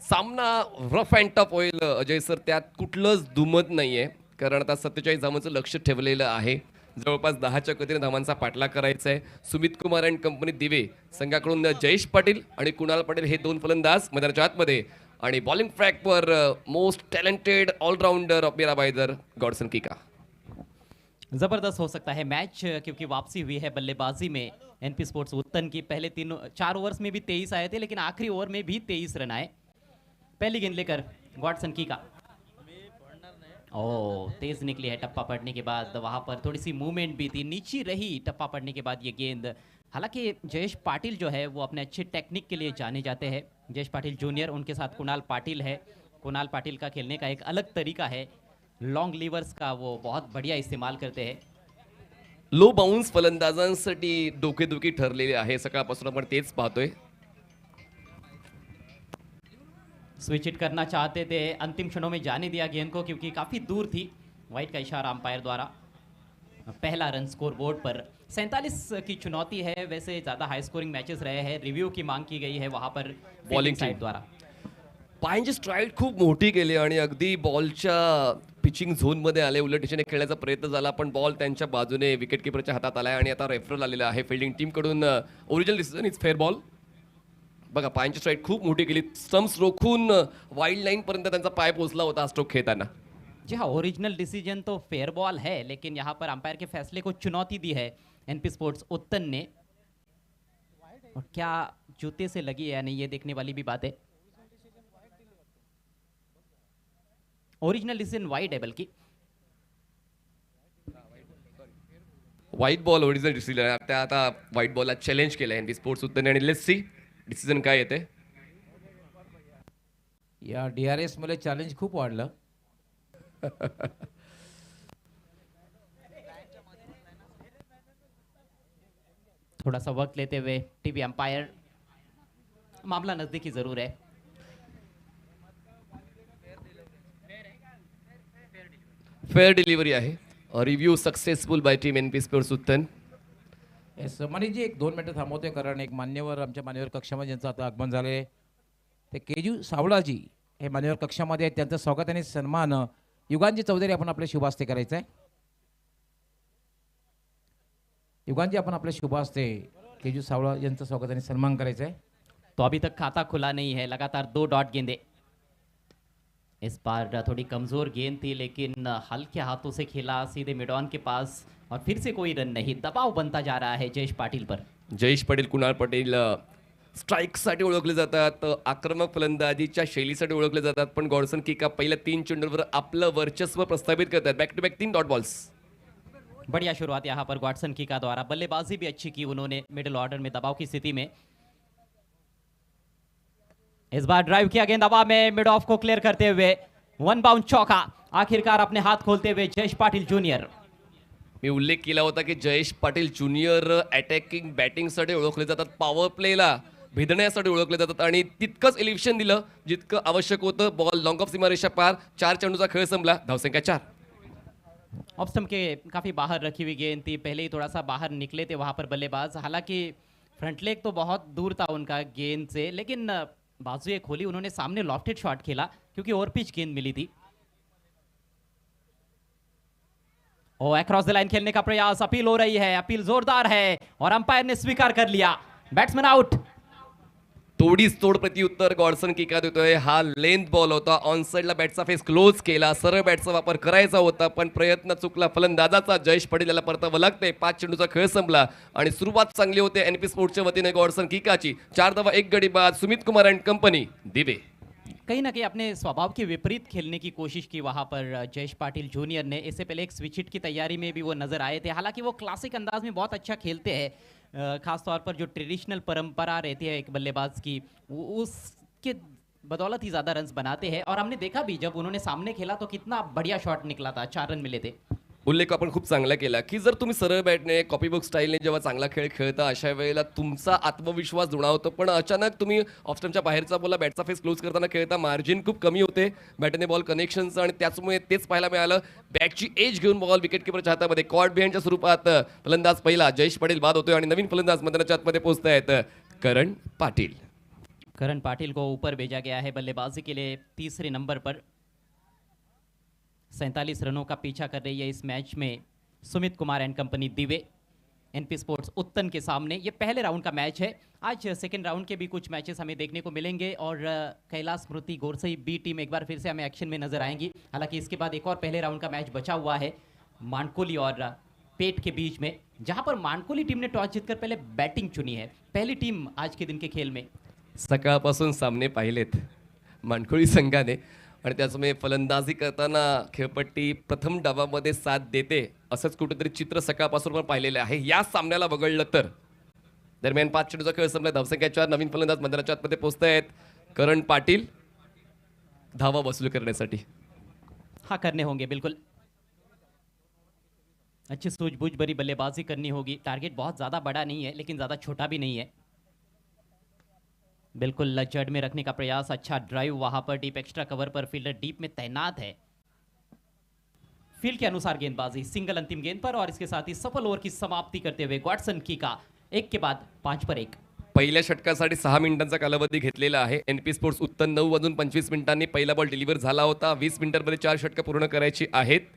Speaker 3: सामना रफ अँड टफ होईल अजय सर, त्यात कुठलंच दुमत नाहीये, कारण आता 47 धावांचं लक्ष ठेवलेलं आहे. जवळपास 10च्या गतीने धावांचा पाठलाग करायचा आहे. सुमित कुमार अँड कंपनी दिवे संघाकडून जयेश पाटील आणि कुणाल पाटील हे दोन फलंदाज मैदानाच्या आतमध्ये, आणि बॉलिंग ट्रॅकवर मोस्ट टैलेंटेड ऑलराउंडर ऑफ मेरा भाईदर गॉडसन किका.
Speaker 2: जबरदस्त हो सकता है मैच, क्योंकि वापसी हुई है बल्लेबाजी में एनपी स्पोर्ट्स उत्तन की. पहले 4 ओवर्स में भी 23 आए थे, लेकिन आखिरी ओवर में भी 23 रन आए. पहली गेंद लेकर गॉडसन किका. ओ तेज निकली है टप्पा पड़ने के बाद, वहां पर थोड़ी सी मूवमेंट भी थी, नीची रही टप्पा पड़ने के बाद ये गेंद. हालांकि जयेश पाटिल जो है वो अपने अच्छे टेक्निक के लिए जाने जाते हैं. जयेश पाटिल जूनियर, उनके साथ कुणाल पाटिल है. कुणाल पाटिल का खेलने का एक अलग तरीका है, लॉन्ग लीवर्स का वो बहुत बढ़िया इस्तेमाल करते हैं.
Speaker 3: लो बाउन्स फलंदाजांसाठी डोकेदुखी ठरलेली आहे, सकाळपासून आपण तेच पाहतोय.
Speaker 2: स्विच हिट करना चाहते थे, अंतिम क्षणों में जाने दिया गेंद को क्योंकि काफ़ी दूर थी. वाइट का इशारा अंपायर द्वारा. पहला रन स्कोर बोर्ड पर. 47 की चुनौती है, वैसे ज़्यादा हाई स्कोरिंग मैचेस रहे हैं. रिव्यू की मांग की गई है वहाँ पर बॉलिंग साइड द्वारा.
Speaker 3: पायांची स्ट्राईड खूप मोठी केली आणि अगदी बॉलच्या पिचिंग झोनमध्ये आले, उलट दिशेने खेळण्याचा प्रयत्न झाला, पण बॉल त्यांच्या बाजूने विकेट किपरच्या हातात आलाय आणि आता रेफरल आलेला आहे फिल्डिंग टीमकडून. Original decision is fair ball. बघा पायांची स्ट्राईड खूप मोठी केली, स्टम्प्स रोखून वाईल्ड लाईन पर्यंत त्यांचा पाय पोहोचला होता स्ट्रोक खेळताना.
Speaker 2: जी हाँ, ओरिजिनल डिसीजन तो फेयर बॉल है, लेकिन यहाँ पर अंपायर के फैसले को चुनौती दी है एनपी स्पोर्ट्स उत्तन ने. और क्या जूते से लगी है या नहीं, ये देखने वाली भी बात है. ओरिजिनल डिसीजन वाइड है बल्कि.
Speaker 3: White ball original decision. त्या आता व्हाईट बॉलला चॅलेंज केलं एनपी स्पोर्ट्स उत्तरने, आणि लेट्स सी डिसिजन काय येते.
Speaker 4: या DRS मध्ये चॅलेंज खूप वाढलं.
Speaker 2: थोड़ा सा वक्त लेते हुए टीवी अंपायर, मामला नजदीकी जरूर है.
Speaker 3: फेअर डिलिव्हरी आहे. Review successful by team NP sports Uttan.
Speaker 4: Yes Manishji, एक 2 मिनिटं थांबवतोय, कारण एक मान्यवर आमच्या मान्यवर कक्षामध्ये ज्यांचं आता आगमन झाले ते केजू सावळाजी हे मान्यवर कक्षामध्ये आहेत. त्यांचं स्वागत आणि सन्मान युगांजी चौधरी आपण आपल्या शुभ हस्ते करायचं आहे. युगांजी, आपण आपल्या शुभ हस्ते केजू सावळा यांचं स्वागत आणि सन्मान करायचं आहे.
Speaker 2: तो अभी तक खाता खुला नहीं है, लगातार 2 डॉट गेंदे. इस बार थोड़ी कमजोर गेंद थी, लेकिन हल्के हाथों से खेला सीधे मिड ऑन के पास, और फिर से कोई रन नहीं. दबाव बनता जा रहा है जयेश पाटिल पर.
Speaker 3: जयेश पाटील, कुणाल पाटील स्ट्राईकसाठी ओळखले जातात, आक्रमक फलंदाजीच्या शैलीसाठी ओळखले जातात, पण गॉडसन किका पहिल्या 3 चेंडूंवर आपलं वर्चस्व प्रस्थापित करतात. Back to back 3 dot balls.
Speaker 2: बढ़िया शुरुआत यहाँ पर गॉडसन किका द्वारा. बल्लेबाजी भी अच्छी की उन्होंने मिडिल ऑर्डर में दबाव की स्थिति में. इस बार ड्राइव किया, गेंद हवा में, मिड ऑफ को क्लियर करते हुए 1 बाउंड चौका. आखिरकार अपने हाथ खोलते हुए जयेश पाटिल जूनियर.
Speaker 3: मी उल्लेख केला होता की जयेश पाटील ज्युनियर अटॅकिंग बॅटिंगसाठी ओळखले जातात, पॉवर प्लेला भेदण्यासाठी ओळखले जातात, आणि तितकंच एलिव्हेशन दिलं जितकं आवश्यक होतं. बॉल लॉंग ऑफ सीमारेषा पार. 4 चेंडूचा खेळ संपला, धावसंख्या 4.
Speaker 2: ऑफ स्टंप के काफी बाहर रखी हुई गेंद थी, पहले ही थोड़ा सा बाहर निकले थे वहां पर बल्लेबाज. हालांकि फ्रंट लेग तो बहुत दूर था उनका गेंद से, लेकिन बाजुएं खोली उन्होंने, सामने लॉफ्टेड शॉट खेला क्योंकि ओवर पिच गेंद मिली थी. ओ अक्रॉस द लाइन खेलने का प्रयास, अपील हो रही है, अपील जोरदार है और अंपायर ने स्वीकार कर लिया. Batsman out.
Speaker 3: तोडीस तोड प्रत्युत्तर गॉडसन किका देतोय. हा लेंथ बॉल होता, ऑन साइडला बॅटचा फेस क्लोज केला, सरळ बॅटचा वापर करायचा होता, पण प्रयत्न चुकला फलंदाजाचा. जयेश पाटील याला परतावं लागते. 5 चेंडूचा खेळ संपला आणि सुरुवात चांगली होते एनपी स्पोर्ट्सच्या वतीने गॉडसन किकाची. 4 धावा 1 गडी बाद. सुमित कुमार अँड कंपनी दिवे.
Speaker 2: कहीं ना कहीं अपने स्वभाव के विपरीत खेलने की कोशिश की वहां पर जयेश पाटिल जूनियर ने. इससे पहले एक स्विच हिट की तैयारी में भी वो नजर आए थे. हालांकि वो क्लासिक अंदाज में बहुत अच्छा खेलते हैं, खास तौर पर जो ट्रेडिशनल परंपरा रहती है एक बल्लेबाज की, उस के बदौलत ही ज्यादा रन्स बनाते हैं। और हमने देखा भी जब उन्होंने सामने खेला तो कितना बढ़िया शॉट निकला था, 4 रन मिले थे।
Speaker 3: उल्लेख आपण खूप चांगला केला की जर तुम्ही सरळ बॅटने कॉपीबुक स्टाईलने जेव्हा चांगला खेळ खेळता अशा वेळेला तुमचा आत्मविश्वास जुळवतो, पण अचानक तुम्ही ऑफस्टमच्या बाहेरचा बोला बॅटचा फेस क्लोज करताना खेळता मार्जिन खूप कमी होते बॅटने बॉल कनेक्शनचं, आणि त्याचमुळे तेच पाहायला मिळालं बॅटची एज घेऊन बॉल विकेट किपरच्या हातामध्ये कॉट बिहाइंडच्या स्वरूपात फलंदाज पहिला जयेश पाटील बाद होतोय आणि नवीन फलंदाज मैदानाच्या आतमध्ये पोहोचतायत करण पाटील।
Speaker 2: करण पाटिल को ऊपर भेजा गया है बल्लेबाजी के लिए तीसरे नंबर पर। 47 रनों का पीछा कर रही है इस मैच में सुमित कुमार एंड कंपनी दिवे एनपी स्पोर्ट्स उत्तन के सामने। ये पहले राउंड का मैच है। आज सेकंड राउंड के भी कुछ मैचेस हमें देखने को मिलेंगे और कैलाश स्मृति गोरसई बी टीम एक बार फिर से हमें एक्शन में नजर आएंगी। हालांकि इसके बाद एक और पहले राउंड का मैच बचा हुआ है मानकोली और पेट के बीच में, जहां पर मानकोली टीम ने टॉस जीतकर पहले बैटिंग चुनी है। पहली टीम आज के दिन के खेल में।
Speaker 3: सकाळपासून सामने पाहिलेत मानकोळी संघाने, आणि त्याचमुळे फलंदाजी करताना खेळपट्टी प्रथम डावामध्ये साथ देते असंच कुठेतरी चित्र सकाळपासून पण पाहिलेलं आहे। या सामन्याला वगळलं तर दरम्यान 5 चेंडूचा खेळ संपला, धावसंख्या 4, नवीन फलंदाज मैदानाच्या आतमध्ये पोहोचतायत करण पाटील धावा वसूल करण्यासाठी।
Speaker 2: हाँ, करने होंगे बिल्कुल। अच्छी सूझबूझ भरी बल्लेबाजी करनी होगी। टारगेट बहुत ज़्यादा बड़ा नहीं है लेकिन ज़्यादा छोटा भी नहीं है। बिल्कुल जड़ में रखने का प्रयास, अच्छा ड्राइव वहां पर डीप एक्स्ट्रा कवर पर, फील्डर डीप में तैनात है। फील्ड के अनुसार गेंदबाजी, सिंगल अंतिम गेंद पर और इसके साथ ही सफल ओवर की समाप्ति करते हुए गॉडसन की का 1 के बाद 5 पर 1।
Speaker 3: पहिल्या षटकासाठी 6 मिनिटांचा कालावधी घेतलेला आहे। एनपी स्पोर्ट्स उत्तन 9:25 पहिला बॉल डिलिव्हर झाला होता। 20 मिनिटांमध्ये 4 षटकं पूर्ण करायची आहेत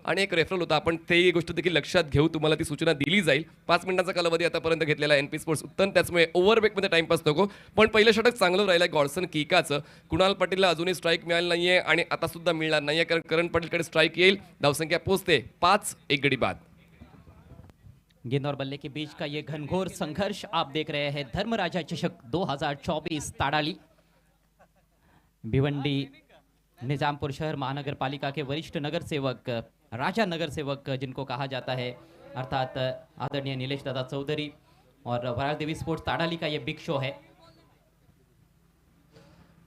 Speaker 3: आणि एक रेफरल होता, आपण ते गोष्ट देखील लक्षात घेऊ, तुम्हाला ती सूचना दिली जाईल। 5 मिनिटांचा कालावधी आतापर्यंत घेतलेला एनपी स्पोर्ट्स उत्तन, त्याचमुळे ओव्हरब्रेकमध्ये टाइमपास नको, पण पहिलं षटक चांगलं राहिलं गॉडसन किकाचं। कुणाल पाटीलला अजूनही स्ट्राईक मिळाली नाहीये आणि आता सुद्धा मिळणार नाहीये, कारण करण पाटीलकडे स्ट्राईक येईल। धावसंख्या पोहोचते 5, 1 गडी बाद।
Speaker 2: गेंद और बल्ले के बीच का ये घनघोर संघर्ष आप देख रहे हैं। धर्मराजा चषक 2024 ताड़ाली। भिवंडी निजामपुर शहर महानगर पालिका के वरिष्ठ नगर सेवक, राजा नगर सेवक जिनको कहा जाता है, अर्थात आदरणीय नीलेश दादा चौधरी और वराल देवी स्पोर्ट्स ताड़ाली का ये बिग शो है।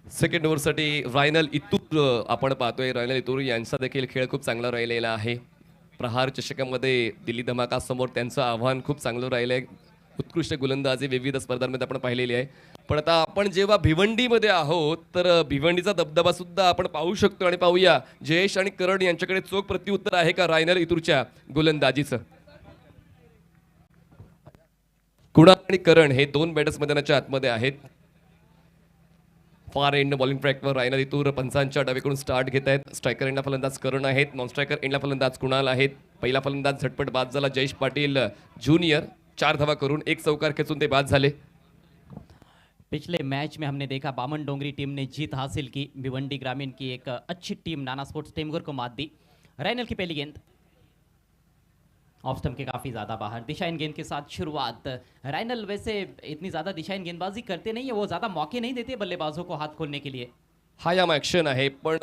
Speaker 3: सेकंड ओव्हरसाठी रायनल इतूर आपण पाहतोय। रायनल इतूर यांचा देखील खेळ खूप चांगला राहिलेला आहे। प्रहार चषकामध्ये दिल्ली धमाका समोर त्यांचं आव्हान खूप चांगलं राहिलंय। उत्कृष्ट गोलंदाजी विविध स्पर्धांमध्ये आपण पाहिलेली आहे, पण आता आपण जेव्हा भिवंडीमध्ये आहोत तर भिवंडीचा दबदबा सुद्धा आपण पाहू शकतो आणि पाहूया जयेश आणि करण यांच्याकडे चोख प्रत्युत्तर आहे का रायनल इतूरच्या गोलंदाजीचं। कुणाल आणि करण हे 2 बॅटर्स मैदानाच्या आतमध्ये आहेत। फार एंड बॉलिंग ट्रॅकवर रायनल इतूर पंचांच्या डावीकडून स्टार्ट घेत आहेत। स्ट्रायकर एंडला फलंदाज करण आहेत, नॉन स्ट्रायकर एंडला फलंदाज कुणाल आहेत। पहिला फलंदाज झटपट बाद झाला जयेश पाटील जूनियर, 4 धावा करून 1 चौकार खेचून ते बाद झाले।
Speaker 2: पिछले मैच में हमने देखा बामन डोंगरी टीम ने जीत हासिल की, भिवंडी ग्रामीण की एक अच्छी टीम नाना स्पोर्ट्स टेमगुर को मात दी। रायनल की पहली गेंद ऑफ स्टंप के काफी ज्यादा बाहर, दिशाहीन गेंद के साथ शुरुआत। रायनल वैसे इतनी ज्यादा दिशाहीन गेंदबाजी करते नहीं है, वो ज्यादा मौके नहीं देते बल्लेबाजों को हाथ खोलने के लिए।
Speaker 3: हा याम ॲक्शन आहे, पण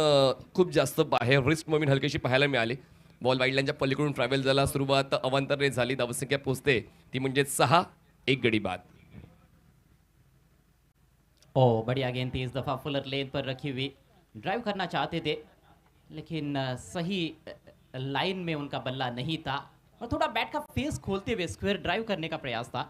Speaker 3: खूप जास्त बाहेर रिस्क मोमेंट हलकीशी पाहायला मिळाली। बॉल वाईडलाईनच्या पलीकडून ट्रॅव्हल झाला, सुरुवात अवांतरने झाली, धावसंख्या पोहोचते ती म्हणजे 6, 1 गडी बाद।
Speaker 2: ओ बढ़िया गेंद थी इस दफा फुलर लेन पर रखी हुई। ड्राइव करना चाहते थे लेकिन सही लाइन में उनका बल्ला नहीं था और थोड़ा बैट का फेस खोलते हुए स्क्वेयर ड्राइव करने का प्रयास था।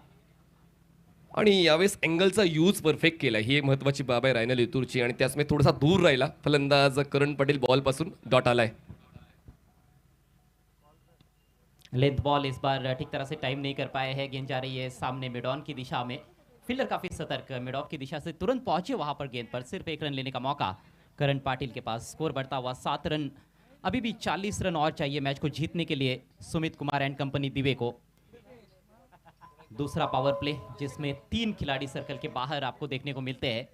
Speaker 3: आणि यावेळेस अँगलचा यूज परफेक्ट केला, ही एक महत्वाची बाब आहे रायनल इतूरची, आणि त्याचमुळे थोडासा दूर राहिला फलंदाज करण पाटील बॉल पासून डॉट आलाय।
Speaker 2: लेंथ बॉल इस बार ठीक तरह से टाइम नहीं कर पाए हैं। गेंद जा रही है सामने मिड ऑन की दिशा में। फील्डर काफी सतर्क, मिड ऑफ की दिशा से तुरंत पहुंचे वहां पर गेंद पर, सिर्फ 1 रन लेने का मौका करण पाटिल के पास। स्कोर बढ़ता हुआ 7 रन, अभी भी 40 रन और चाहिए मैच को जीतने के लिए सुमित कुमार एंड कंपनी दिवे को। दूसरा पावर प्ले जिसमें 3 खिलाड़ी सर्कल के बाहर आपको देखने को मिलते हैं।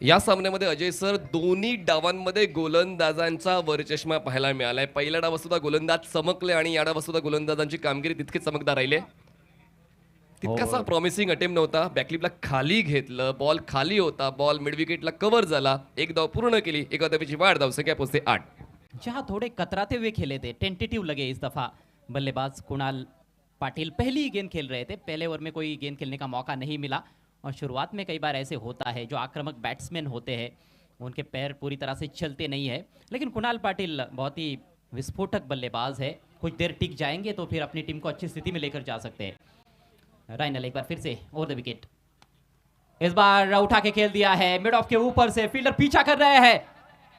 Speaker 3: या सामन्यामध्ये अजय सर दोन्ही डावांमध्ये गोलंदाजांचा वरचष्मा पाहायला मिळालाय। पहिल्या डावात सुद्धा गोलंदाज चमकले आणि या डावात सुद्धा गोलंदाजांची कामगिरी तितकीच चमकदार राहिली। तितकासा प्रॉमिसिंग अटेम्प्ट नव्हता, बॅकलिपला खाली घेतलं, बॉल खाली होता, बॉल मिड विकेटला कव्हर झाला, 1 धाव पूर्ण केली, 1 धावेची वाढ, धावसंख्या पोहोचते 8।
Speaker 2: जहां थोड़े कतराते हुए खेले थे, टेंटेटिव लगे इस दफा बल्लेबाज कुणाल पाटिल पहली ही गेंद खेल रहे थे, पहले ओवर में कोई गेंद खेलने का मौका नहीं मिला और शुरुआत में कई बार ऐसे होता है, जो आक्रामक बैट्समैन होते हैं उनके पैर पूरी तरह से चलते नहीं है, लेकिन कुणाल पाटिल बहुत ही विस्फोटक बल्लेबाज है, कुछ देर टिक जाएंगे तो फिर अपनी टीम को अच्छी स्थिति में लेकर जा सकते हैं। राइनल एक बार फिर से ओवर द विकेट, इस बार उठा के खेल दिया है मिड ऑफ के ऊपर से, फील्डर पीछा कर रहे हैं,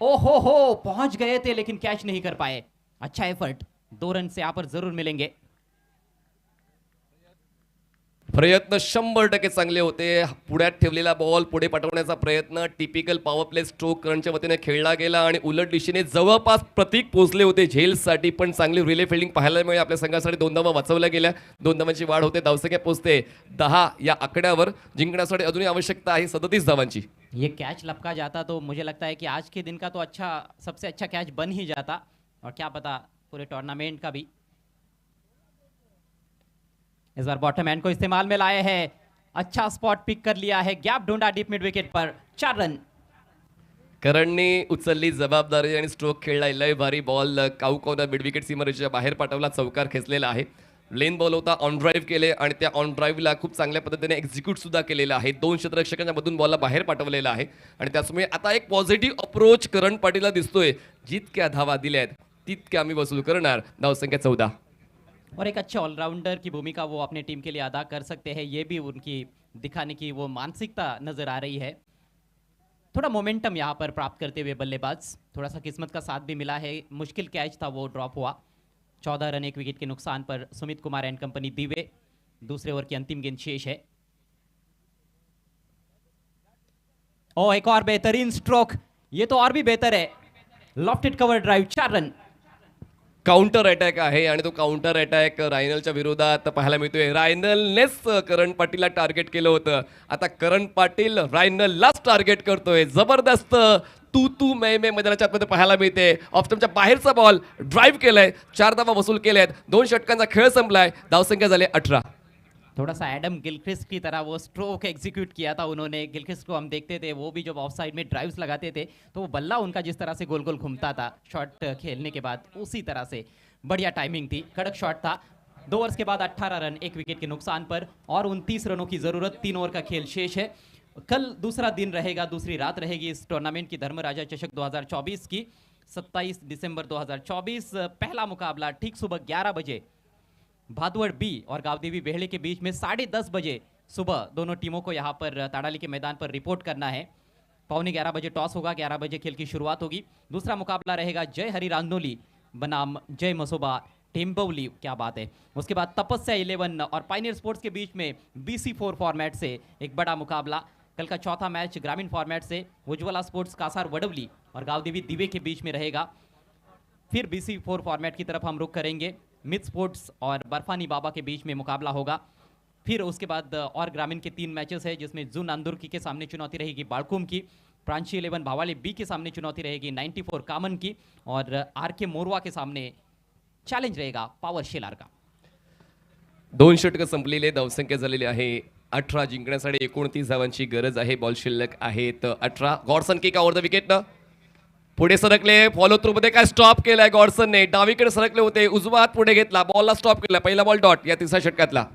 Speaker 2: ओहो हो पहुंच गए थे लेकिन कैच नहीं कर पाए। अच्छा एफर्ट, 2 रन से यहां पर जरूर मिलेंगे।
Speaker 3: प्रयत्न 100% चांगले होते, पुढ्यात ठेवलेला बॉल पुढे पाठवण्याचा प्रयत्न टिपिकल पॉवर प्ले स्ट्रोक रनच्या वतीने खेळला गेला आणि उलट दिशेने जवळपास प्रतीक पोहोचले होते झेलसाठी, पण चांगली रिले फिल्डिंग पाहायला मिळाली आपल्या संघासाठी। 2 धावा वाचवल्या गेल्या, 2 धावांची वाढ होते, धावसंख्या पोहोचते 10 या आकड्यावर, जिंकण्यासाठी अजूनही आवश्यकता आहे 37 धावांची।
Speaker 2: ये कैच लपका जाता तो मुझे लगता है कि आज के दिन का तो अच्छा, सबसे अच्छा कैच बन ही जाता, और क्या पता पूरे टूर्नामेंट का भी। इस बार बॉटम हैंड को इस्तेमाल में लाए हैं, अच्छा स्पॉट पिक कर लिया है, गैप ढूंढा डीप मिड विकेट पर, 4 रन।
Speaker 3: करणने उचलली जबाबदारी आणि स्ट्रोक खेळलाय, लय भारी बॉल काउकॉर्नर मिड विकेट सीमारेषेच्या बाहेर पाठवला, चौकार खेचलेला आहे, लेन बॉल होता, ऑन ड्राईव्ह केले आणि त्या ऑन ड्राईव्हला खूप चांगल्या पद्धतीने एक्झिक्यूट सुद्धा केलेला आहे, 2 क्षेत्ररक्षकांच्या मधून बॉलला बाहेर पाठवलेला आहे आणि त्यामुळे आता एक पॉझिटिव्ह अप्रोच करण पाटीलला दिसतोय, जितक्या धावा दिल्यात तितक्या आम्ही वसूल करणार, धावसंख्या 14।
Speaker 2: और एक अच्छे ऑलराउंडर की भूमिका वो अपने टीम के लिए अदा कर सकते हैं, ये भी उनकी दिखाने की वो मानसिकता नजर आ रही है। थोड़ा मोमेंटम यहाँ पर प्राप्त करते हुए बल्लेबाज, थोड़ा सा किस्मत का साथ भी मिला है, मुश्किल कैच था वो ड्रॉप हुआ। 14 रन 1 विकेट के नुकसान पर सुमित कुमार एंड कंपनी दिवे, दूसरे ओवर की अंतिम गेंद शेष है। ओ एक और बेहतरीन स्ट्रोक, ये तो और भी बेहतर है, lofted cover drive, 4 run.
Speaker 3: Counter attack आहे आणि तो काउंटर अटॅक रायनलच्या विरोधात पाहायला मिळतोय, रायनलनेच करण पाटीलला टार्गेट केलं होतं, आता करण पाटील रायनललाच टार्गेट करतोय, जबरदस्त तू मै मैदानाच्या आतमध्ये पाहायला मिळते, ऑफ स्टंपच्या बाहेरचा बॉल ड्राईव्ह केलाय, 4 धावा वसूल केल्यात, 2 षटकांचा खेळ संपलाय, धावसंख्या झाली 18।
Speaker 2: थोड़ा सा एडम गिलक्रिस्ट की तरह वो स्ट्रोक एग्जीक्यूट किया था उन्होंने, गिलक्रिस्ट को हम देखते थे वो भी जब ऑफ साइड में ड्राइव्स लगाते थे तो वो बल्ला उनका जिस तरह से गोल गोल घूमता था शॉट खेलने के बाद, उसी तरह से बढ़िया टाइमिंग थी, कड़क शॉट था। 2 ओवर्स के बाद 18 रन 1 विकेट के नुकसान पर और 29 रनों की जरूरत, 3 ओवर का खेल शेष है। कल दूसरा दिन रहेगा, दूसरी रात रहेगी इस टूर्नामेंट की, धर्मराजा चषक 2024 की, 27 दिसंबर 2024। पहला मुकाबला ठीक सुबह 11 बजे भादवड़ बी और गावदेवी बेहड़े के बीच में, 10:30 बजे सुबह दोनों टीमों को यहाँ पर ताड़ाली के मैदान पर रिपोर्ट करना है। 11:15 बजे टॉस होगा, 11 बजे खेल की शुरुआत होगी। दूसरा मुकाबला रहेगा जय हरि रांदोली बनाम जय मसोबा टेम्बवली, क्या बात है। उसके बाद तपस्या 11 और पाइनियर स्पोर्ट्स के बीच में BC4 फॉर्मेट से एक बड़ा मुकाबला। कल का चौथा मैच ग्रामीण फॉर्मेट से उज्ज्वला स्पोर्ट्स कासार वडवली और गावदेवी दिवे के बीच में रहेगा। फिर BC4 फॉर्मेट की तरफ हम रुख करेंगे, मिथ स्पोर्ट्स और बर्फानी बाबा के बीच में मुकाबला होगा। फिर उसके बाद और ग्रामीण के 3 मैचेस है, जिसमें जून अंदुर्की के सामने चुनौती रहेगी बाड़कुम की, प्रांची 11 भावाली बी के सामने चुनौती रहेगी 94 कामन की, और RK मोरवा के सामने चॅलेंज रहेगा पॉवर शेलार का।
Speaker 3: 2 षटकं संपलेले, धावसंख्या झालेली आहे 18, जिंकण्यासाठी 29 धावांची गरज आहे, बॉल शिल्लक आहेत 18। Godson kick over the wicket, पुढे सरकले, फॉलो थ्रू मध्ये काय स्टॉप केलाय गॉडसनने, डावीकडे सरकले होते, उजवा हात पुढे घेतला, बॉलला स्टॉप केला, पहिला बॉल डॉट या 3ऱ्या षटकातला।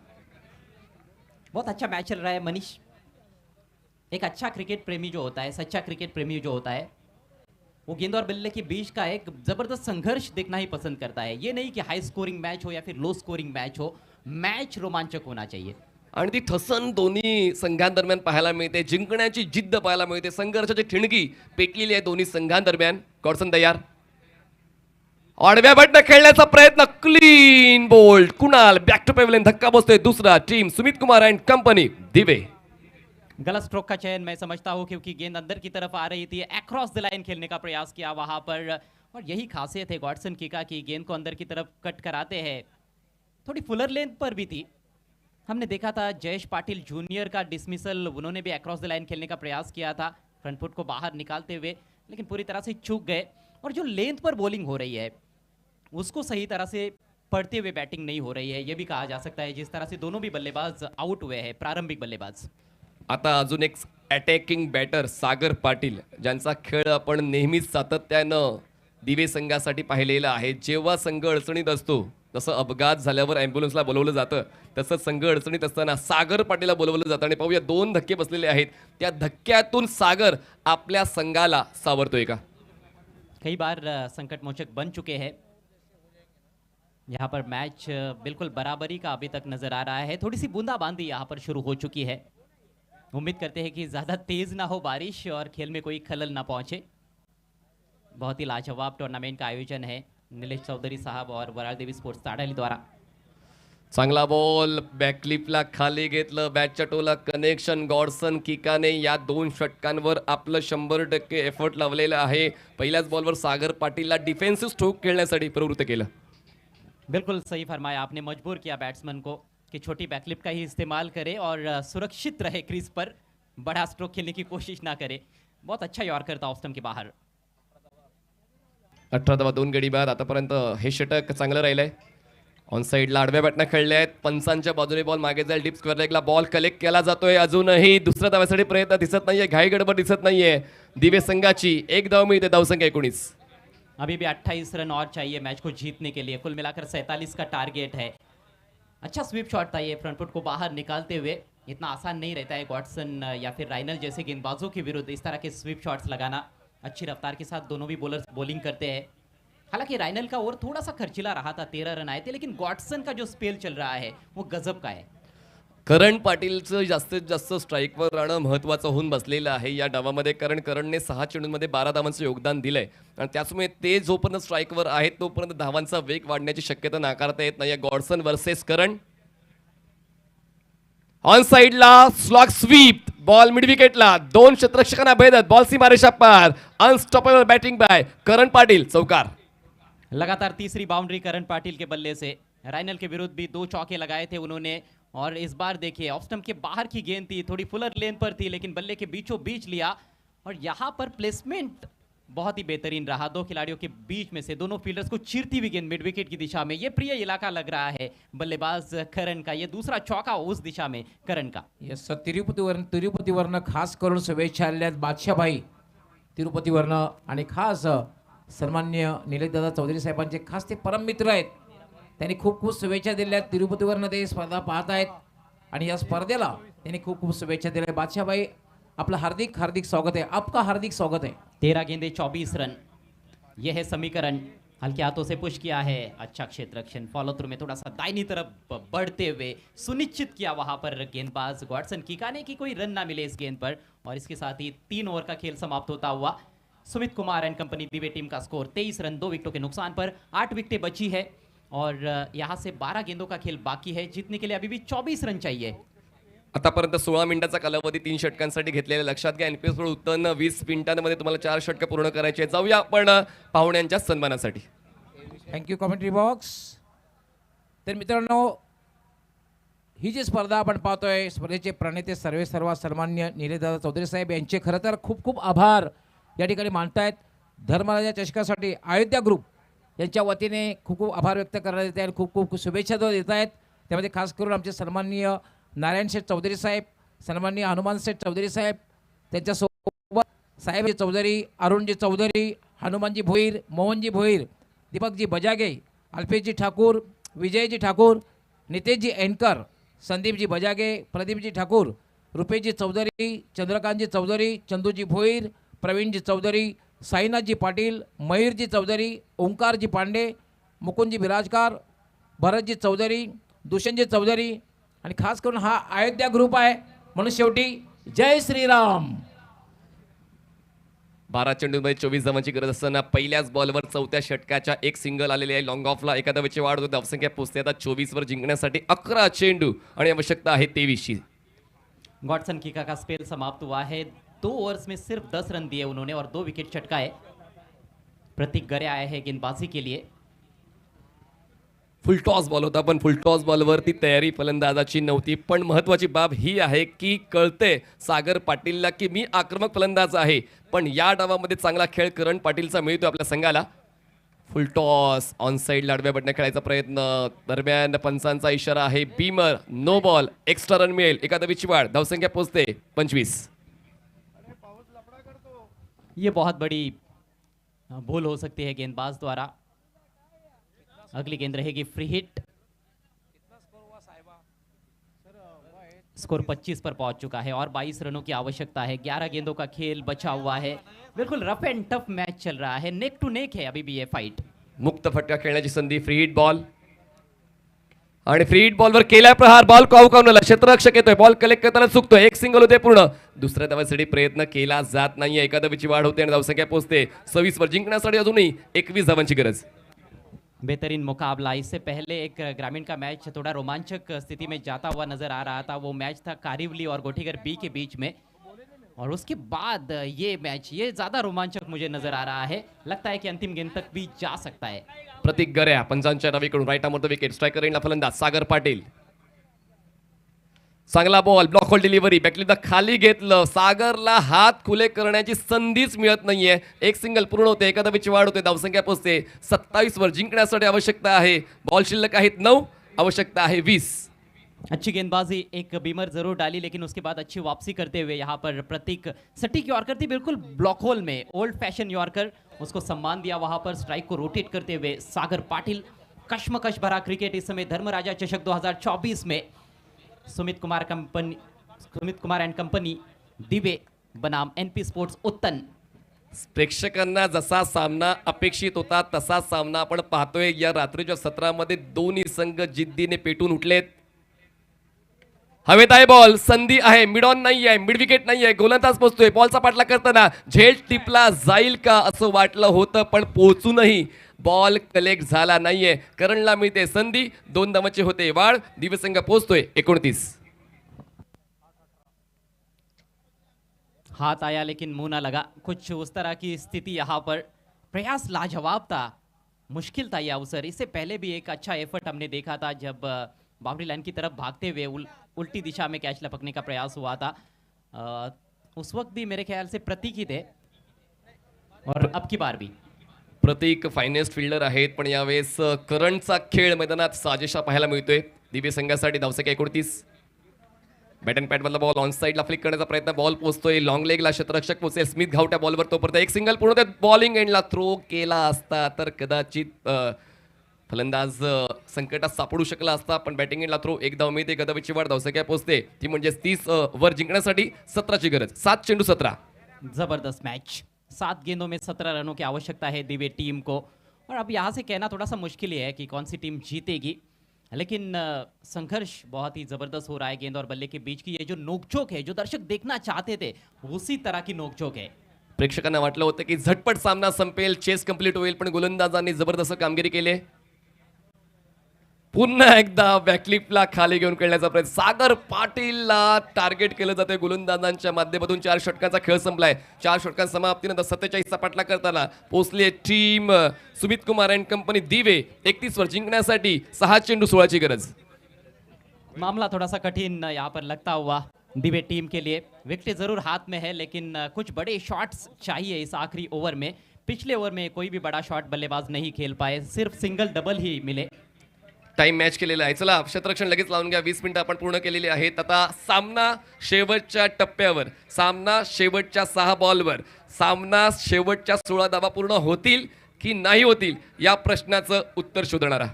Speaker 2: बहुत अच्छा मैच चल रहा है मनीष। एक अच्छा क्रिकेट प्रेमी जो होता है, सच्चा क्रिकेट प्रेमी जो होता है, वो गेंद और बल्ले के बीच का एक जबरदस्त संघर्ष देखना ही पसंद करता है। ये नहीं कि हाई स्कोरिंग मैच हो या फिर लो स्कोरिंग मैच हो, मैच रोमांचक होना चाहिए।
Speaker 3: आणि ती ठसन दोन्ही संघांदरम्यान पाहायला मिळते, जिंकण्याची जिद्द पाहायला मिळते, संघर्षाची ठिणगी पेटलेली आहे दोन्ही संघांदरम्यान। गॉडसन तयार, आडव्या बटन खेळण्याचा प्रयत्न, clean bowled, Kunal back to pavilion, धक्का बसतोय दूसरा, team Sumit Kumar and company दिवे।
Speaker 2: गलत स्ट्रोक का चयन मैं समझता हूं, क्योंकि गेंद अंदर की तरफ आ रही थी, अक्रॉस द लाइन खेलने का प्रयास किया वहां पर, और यही खासियत है गॉडसन की का कि गेंद को अंदर की तरफ कट कराते हैं। थोड़ी फुलर लेंथ पर भी थी, हमने देखा था जयेश पाटिल जूनियर का डिसमिसल, उन्होंने भी अक्रॉस द लाइन खेलने का प्रयास किया था फ्रंट फुट को बाहर निकालते हुए, लेकिन पूरी तरह से चूक गए। और जो लेंथ पर बॉलिंग हो रही है उसको सही तरह से पढ़ते हुए बैटिंग नहीं हो रही है, यह भी कहा जा सकता है, जिस तरह से दोनों भी बल्लेबाज आउट हुए हैं, प्रारंभिक बल्लेबाज।
Speaker 3: आता अजून एक अटॅकिंग बॅटर सागर पाटील, ज्यांचा खेळ आपण नेहमीच सातत्यानं दिवे संघासाठी पाहिलेला आहे। जेव्हा संघ अडचणीत असतो जसं अपघात झाल्यावर ॲम्ब्युलन्सला बोलवलं जातं तसं संघ अडचणीत असताना सागर पाटीलला बोलवलं जातं. आणि पाहूया 2 धक्के बसलेले आहेत, त्या धक्क्यातून सागर आपल्या संघाला सावरतोय का?
Speaker 2: कई बार संकट मोचक बन चुके हैं। यहाँ पर मैच बिल्कुल बराबरी का अभी तक नजर आ रहा है। थोड़ी सी बूंदाबांदी यहाँ पर शुरू हो चुकी है। उम्मीद करते हैं कि ज़्यादा तेज ना हो बारिश और खेल में कोई खलल ना पहुंचे। बहुत ही लाजवाब टूर्नामेंट का आयोजन है नीलेश चौधरी साहब और वराळ देवी स्पोर्ट्स ताडाली द्वारा।
Speaker 3: चांगला बॉल बॅकलिपला खाली घेतलं, बॅटच्या टोला कनेक्शन. गॉडसन किकाने या 2 षटकांवर आपलं 100% एफर्ट लावलेलं आहे. पहिल्याच बॉलवर सागर पाटीलला डिफेन्सिव्ह स्ट्रोक खेळण्यासाठी प्रवृत्त केलं.
Speaker 2: बिल्कुल सही फरमाया आपने, मजबूर किया बैट्समैन को कि छोटी बैकलिप का ही इस्तेमाल करे और सुरक्षित रहे क्रीज पर, बड़ा स्ट्रोक खेलने की कोशिश ना करे। बहुत अच्छा यॉर्कर था ऑफ स्टंप के बाहर।
Speaker 3: 18 धावा 2 गडी बाद. आतापर्यंत हे षटक चांगलं राहिलंय. ऑन साईडला आडव्या बॅटनं खेळले आहेत. पंचांच्या बाजूने बॉल मागे जाईल. डीप स्क्वेअर लेगला बॉल कलेक्ट केला जातोय. अजूनही दुसऱ्या धाव्यासाठी प्रयत्न दिसत नाहीये, घाई गडबड दिसत नाहीये दिव्य संघाची. 1 धाव मिळते, धावसंख्या 19.
Speaker 2: अभी भी 28 रन और चाहिए मैच को जीतने के लिए। कुल मिलाकर 47 का टारगेट है। अच्छा स्वीप शॉट था ये, फ्रंट फुट को बाहर निकालते हुए। इतना आसान नहीं रहता है गॉडसन या फिर राइनल जैसे गेंदबाजों के विरुद्ध इस तरह के स्वीप शॉट्स लगाना। अच्छी रफ्तार के साथ दोनों भी बॉलर्स बॉलिंग करते हैं। हालांकि राइनल का ओवर थोड़ा सा खर्चीला रहा था, 13 रन आए थे, लेकिन गॉडसन का जो स्पेल चल रहा है वो गजब का है।
Speaker 3: करण पाटीलचं जास्तीत जास्त स्ट्राईकवर राहणं महत्त्वाचं होऊन बसलेलं आहे या डावामध्ये. कारण करणने 6 चेंडूंमध्ये 12 धावांचं योगदान दिलंय आणि त्याचमुळे ते जोपर्यंत स्ट्राईकवर आहेत तोपर्यंत धावांचा वेग वाढण्याची शक्यता नाकारता येत नाही. Godson versus Karan. ऑन साइडला स्लॉग स्वीप, बॉल मिड विकेटला, 2 क्षेत्ररक्षकांना भेदत बॉल सीमारेषा पार. Unstoppable batting by Karan Patil, चौकार.
Speaker 2: लगातार तीसरी बाउंड्री करण पाटिल के बल्ले से। राइनल के विरुद्ध भी 2 चौके लगाए थे उन्होंने और इस बार देखिए ऑफ स्टंप के बाहर की गेंद थी, थोड़ी फुलर लेन पर थी, लेकिन बल्ले के बीचों बीच लिया और यहाँ पर प्लेसमेंट बहुत ही बेहतरीन रहा। 2 खिलाड़ियों के बीच में से दोनों फील्डर्स को चीरती हुई गेंद मिड विकेट की दिशा में। ये प्रिय इलाका लग रहा है बल्लेबाज करण का। ये दूसरा चौका उस दिशा में करण का।
Speaker 4: यस तिरुपतीवरनं खास करून शुभेच्छा आलेल्या आहेत बादशाहभाई तिरुपतीवरनं. आणि खास सन्माननीय निलेशदादा चौधरी साहेबांचे खास ते परममित्र आहेत. त्यांनी खूप खूप शुभेच्छा दिल्या आहेत. तिरुपतीवरनं ते स्पर्धा पाहत आहेत आणि या स्पर्धेला त्यांनी खूप खूप शुभेच्छा दिल्या. बादशाहभाई आपलं हार्दिक हार्दिक स्वागत है, आपका हार्दिक स्वागत है.
Speaker 2: 13 गेंदे 24 रन, यह है समीकरण। हल्के हाथों से पुश किया है, अच्छा क्षेत्ररक्षण। फॉलो थ्रू में थोड़ा सा दाहिनी तरफ बढ़ते हुए सुनिश्चित किया वहां पर गेंदबाज गॉडसन किकाने की कोई रन ना मिले इस गेंद पर। और इसके साथ ही 3 ओवर का खेल समाप्त होता हुआ Sumit Kumar and company Divya team का स्कोर 23 रन 2 विकेटों के नुकसान पर। 8 विकेटें बची है और यहां से 12 गेंदों का खेल बाकी है। जीतने के लिए अभी भी 24 रन चाहिए।
Speaker 3: आतापर्यंत 16 मिनिटाचा कालावधी 3 षटकांसाठी घेतलेला. लक्षात घ्या एनपीएस वर उत्पन्न 20 मिनिटांमध्ये तुम्हाला 4 षटकं पूर्ण करायची आहेत. जाऊया आपण पाहुण्यांच्या सन्मानासाठी.
Speaker 4: Thank you commentary box. तर मित्रांनो ही जी स्पर्धा आपण पाहतोय, स्पर्धेचे प्रणेते सर्वेसर्वा सन्माननीय निलेशदादा चौधरी साहेब यांचे खरं तर खूप खूप आभार या ठिकाणी मानतायत. धर्मराजा चषकासाठी अयोध्या ग्रुप यांच्या वतीने खूप खूप आभार व्यक्त करण्यात येते आणि खूप खूप शुभेच्छा देत आहेत. त्यामध्ये खास करून आमचे सन्माननीय नारायण शेठ चौधरी साहेब, सन्माननीय हनुमान शेठ चौधरी साहेब, त्यांच्यासोबत साहेबजी चौधरी, अरुणजी चौधरी, हनुमानजी भोईर, मोहनजी भोईर, दीपकजी बजागे, अल्पेशजी ठाकूर, विजयजी ठाकूर, नितेशजी एनकर, संदीपजी बजागे, प्रदीपजी ठाकूर, रुपेशजी चौधरी, चंद्रकांतजी चौधरी, चंदूजी भोईर, प्रवीणजी चौधरी, साईनाथजी पाटील, मयूरजी चौधरी, ओंकारजी पांडे, मुकुंदजी बिराजकार, भरतजी चौधरी, दुष्यंतजी चौधरी आणि खास करून हा अयोध्या ग्रुप आहे. म्हणून शेवटी जय श्रीराम.
Speaker 3: 12 चेंडूंमध्ये 24 धावांची गरज असताना पहिल्याच बॉलवर 4थ्या षटकाच्या एक सिंगल आलेली आहे. लॉंग ऑफला एका धावेची वाढ होते. धावसंख्या पोहोचते आता 24 वर जिंकण्यासाठी 11 चेंडू आणि आवश्यकता आहे 23 ची.
Speaker 2: गॉडसन किका का स्पेल समाप्त हुआ है. 2 ओवर्स में सिर्फ 10 रन दिए उन्होंने और 2 विकेट चटकाए. प्रतीक गरे आए हैं गेंदबाजी के लिए.
Speaker 3: फुल टॉस बॉल होता पण फुल टॉस बॉलवरती तयारी फलंदाजाची नव्हती. पण महत्त्वाची बाब ही आहे की कळते सागर पाटीलला की मी आक्रमक फलंदाज आहे, पण या डावामध्ये चांगला खेळ करण पाटीलचा मिळतो आपल्या संघाला. फुल टॉस ऑन साइड लाडव्या बटण्या खेळायचा प्रयत्न. दरम्यान पंचांचा इशारा आहे beamer, no ball, extra run मिळेल. एका धावेची वाढ, धावसंख्या पोहोचते 25.
Speaker 2: ये बहुत बड़ी भूल हो सकती है गेंदबाज द्वारा. अगली गेंद रहेगी फ्री हिट। स्कोर 25 पर पहुंच चुका है और 22 रनों की आवश्यकता है। 11 गेंदों का खेल बचा हुआ है। बिल्कुल रफ एंड टफ मैच चल रहा है, नेक टू नेक है अभी भी ये फाइट।
Speaker 3: मुक्त फटका खेळण्याची संधी, फ्री हिट बॉल आणि फ्री हिट बॉलवर केला प्रहार, बॉल कावकावला, क्षेत्ररक्षक येतोय, बॉल कलेक्ट करताना चुकतोय, एक सिंगल होते पूर्ण, दुसऱ्या धावासाठी प्रयत्न केला जात नाहीये, एका धावेची वाढ होते आणि धावसंख्या पोहोचते 26 वर। जिंकण्यासाठी अजूनही 21 धावांची गरज।
Speaker 2: बेहतरीन मुकाबला। इससे पहले एक ग्रामीण का मैच थोड़ा रोमांचक स्थिति में जाता हुआ नजर आ रहा था। वो मैच था कारिवली और गोठीगर बी के बीच में, और उसके बाद ये मैच ये ज्यादा रोमांचक मुझे नजर आ रहा है। लगता है कि अंतिम गेंद तक भी जा सकता है।
Speaker 3: प्रतीक गऱ्या पंचांच्या डावीकडून राईट आर्मवर विकेट, स्ट्रायकर रेंजला फलंदाज सागर पाटील, चांगला बॉल, ब्लॉक होल डिलिव्हरी, बॅकलिदा खाली घेतलं, सागरला हात खुले करण्याची संधीच मिळत नाहीये, एक सिंगल पूर्ण होते, एका धावेची वाढ होते, धावसंख्या पोहोचते 27 वर। जिंकण्यासाठी आवश्यकता आहे, बॉल शिल्लक आहेत 9, आवश्यकता आहे 20।
Speaker 2: अच्छी गेंदबाजी, एक बीमर जरूर डाली, लेकिन उसके बाद अच्छी वापसी करते हुए यहाँ पर प्रतीक सटीक यॉर्कर थी, बिल्कुल ब्लॉक होल में, ओल्ड फैशन यॉर्कर, उसको सम्मान दिया वहां पर। स्ट्राइक को रोटेट करते हुए सागर पाटिल। कश्मकश भरा क्रिकेट इस समय धर्मराजा चषक 2024 में सुमित कुमार एंड कंपनी दिवे बनाम एनपी स्पोर्ट्स उत्तन।
Speaker 3: प्रेक्षकांना जसा सामना अपेक्षित होता तसा सामना आपण पाहतोय। या रात्रीच्या सत्रामध्ये दोन्ही संघ जिद्दीने पेटून उठलेत। हवेत आहे बॉल, संधी आहे, मिड ऑन नाही आहे, मिड विकेट नाही आहे, गोलंदाज पोहोचतोय, बॉलचा पाठला करताना झेल टिपला जाईल का असं वाटलं होतं, पण पोहोचूनही बॉल कलेक्ट झाला नाहीये। करणला मिळते संधी, 2 धावांचे होते वाढ, दिव्य संघ पोहोचतोय 29।
Speaker 2: हाथ आया लेकिन मुंह ना लगा, कुछ उस तरह की स्थिति यहाँ पर। प्रयास लाजवाब था, मुश्किल था ये अवसर। इससे पहले भी एक अच्छा एफर्ट हमने देखा था जब बाउंड्री लाइन की तरफ भागते हुए उल्टी दिशा में कैच लपकने का प्रयास हुआ था। उस वक्त भी मेरे ख्याल से प्रतीक ही थे, और अब की बार भी
Speaker 3: प्रतीक फायनेस्ट फिल्डर आहेत, पण यावेळेस करंटचा खेळ मैदानात साजेशा पाहायला मिळतोय। दिव्य संघासाठी धावसंख्या 29। बॅट अँड पॅड मधला बॉल ऑन साइडला फ्लिक करण्याचा प्रयत्न, बॉल पोहोचतोय लॉंग लेगला, क्षेत्ररक्षक पोहोचेल, स्मिथ घावट्या बॉलवर, तोपर्यंत एक सिंगल पूर्ण होते, बॉलिंग एंडला थ्रो केला असता तर कदाचित फलंदाज संकटात सापडू शकला असता, पण बॅटिंग एंडला थ्रो, एक धाव मिळते, गदावीची वाढ, धावसंख्या पोहोचते ती म्हणजे 30 वर। जिंकण्यासाठी 17ची गरज, 7 चेंडू 17।
Speaker 2: जबरदस्त मैच, 7 गेंदों में 17 रनों की आवश्यकता है दिव्य टीम को। और अब यहाँ से कहना थोड़ा सा मुश्किल ही है कि कौन सी टीम जीतेगी, लेकिन संघर्ष बहुत ही जबरदस्त हो रहा है गेंद और बल्ले के बीच की। ये जो नोकझोंक है, जो दर्शक देखना चाहते थे, उसी तरह की नोकझोंक है।
Speaker 3: प्रेक्षकांना वाटलं होतं की झटपट सामना संपेल, चेस कंप्लीट होईल, पण गोलंदाजांनी जबरदस्त कामगिरी केली। पुन्हा एकदा बॅकलिपला खाली घेऊन खेळण्याचा प्रयत्न, सागर पाटीलला टार्गेट केलं जाते गोलंदाजांच्या माध्यमातून। 4 षटकांचा खेळ संपलाय, 4 षटकां समाप्तीनंतर 47चा पाठला करताना पोहोचली team Sumit Kumar and company दिवे 31 वर। जिंकण्यासाठी 6 चेंडू 16ची गरज।
Speaker 2: मामला थोड़ा सा कठिन यहाँ पर लगता हुआ दिव्य टीम के लिए। विकेट जरूर हाथ में है, लेकिन कुछ बड़े शॉट्स चाहिए इस आखिरी ओवर में। पिछले ओवर में कोई भी बड़ा शॉट बल्लेबाज नहीं खेल पाए, सिर्फ सिंगल डबल ही मिले।
Speaker 3: टाइम मॅच केलेला आहे। चला क्षेत्ररक्षण लगेच लावून घ्या, 20 मिनिटं आपण पूर्ण केलेली आहेत। आता सामना शेवटच्या टप्प्यावर, सामना शेवटच्या 6 बॉलवर, सामना शेवटच्या 16 धावा पूर्ण होतील की नाही होतील या प्रश्नाचं उत्तर शोधणारा।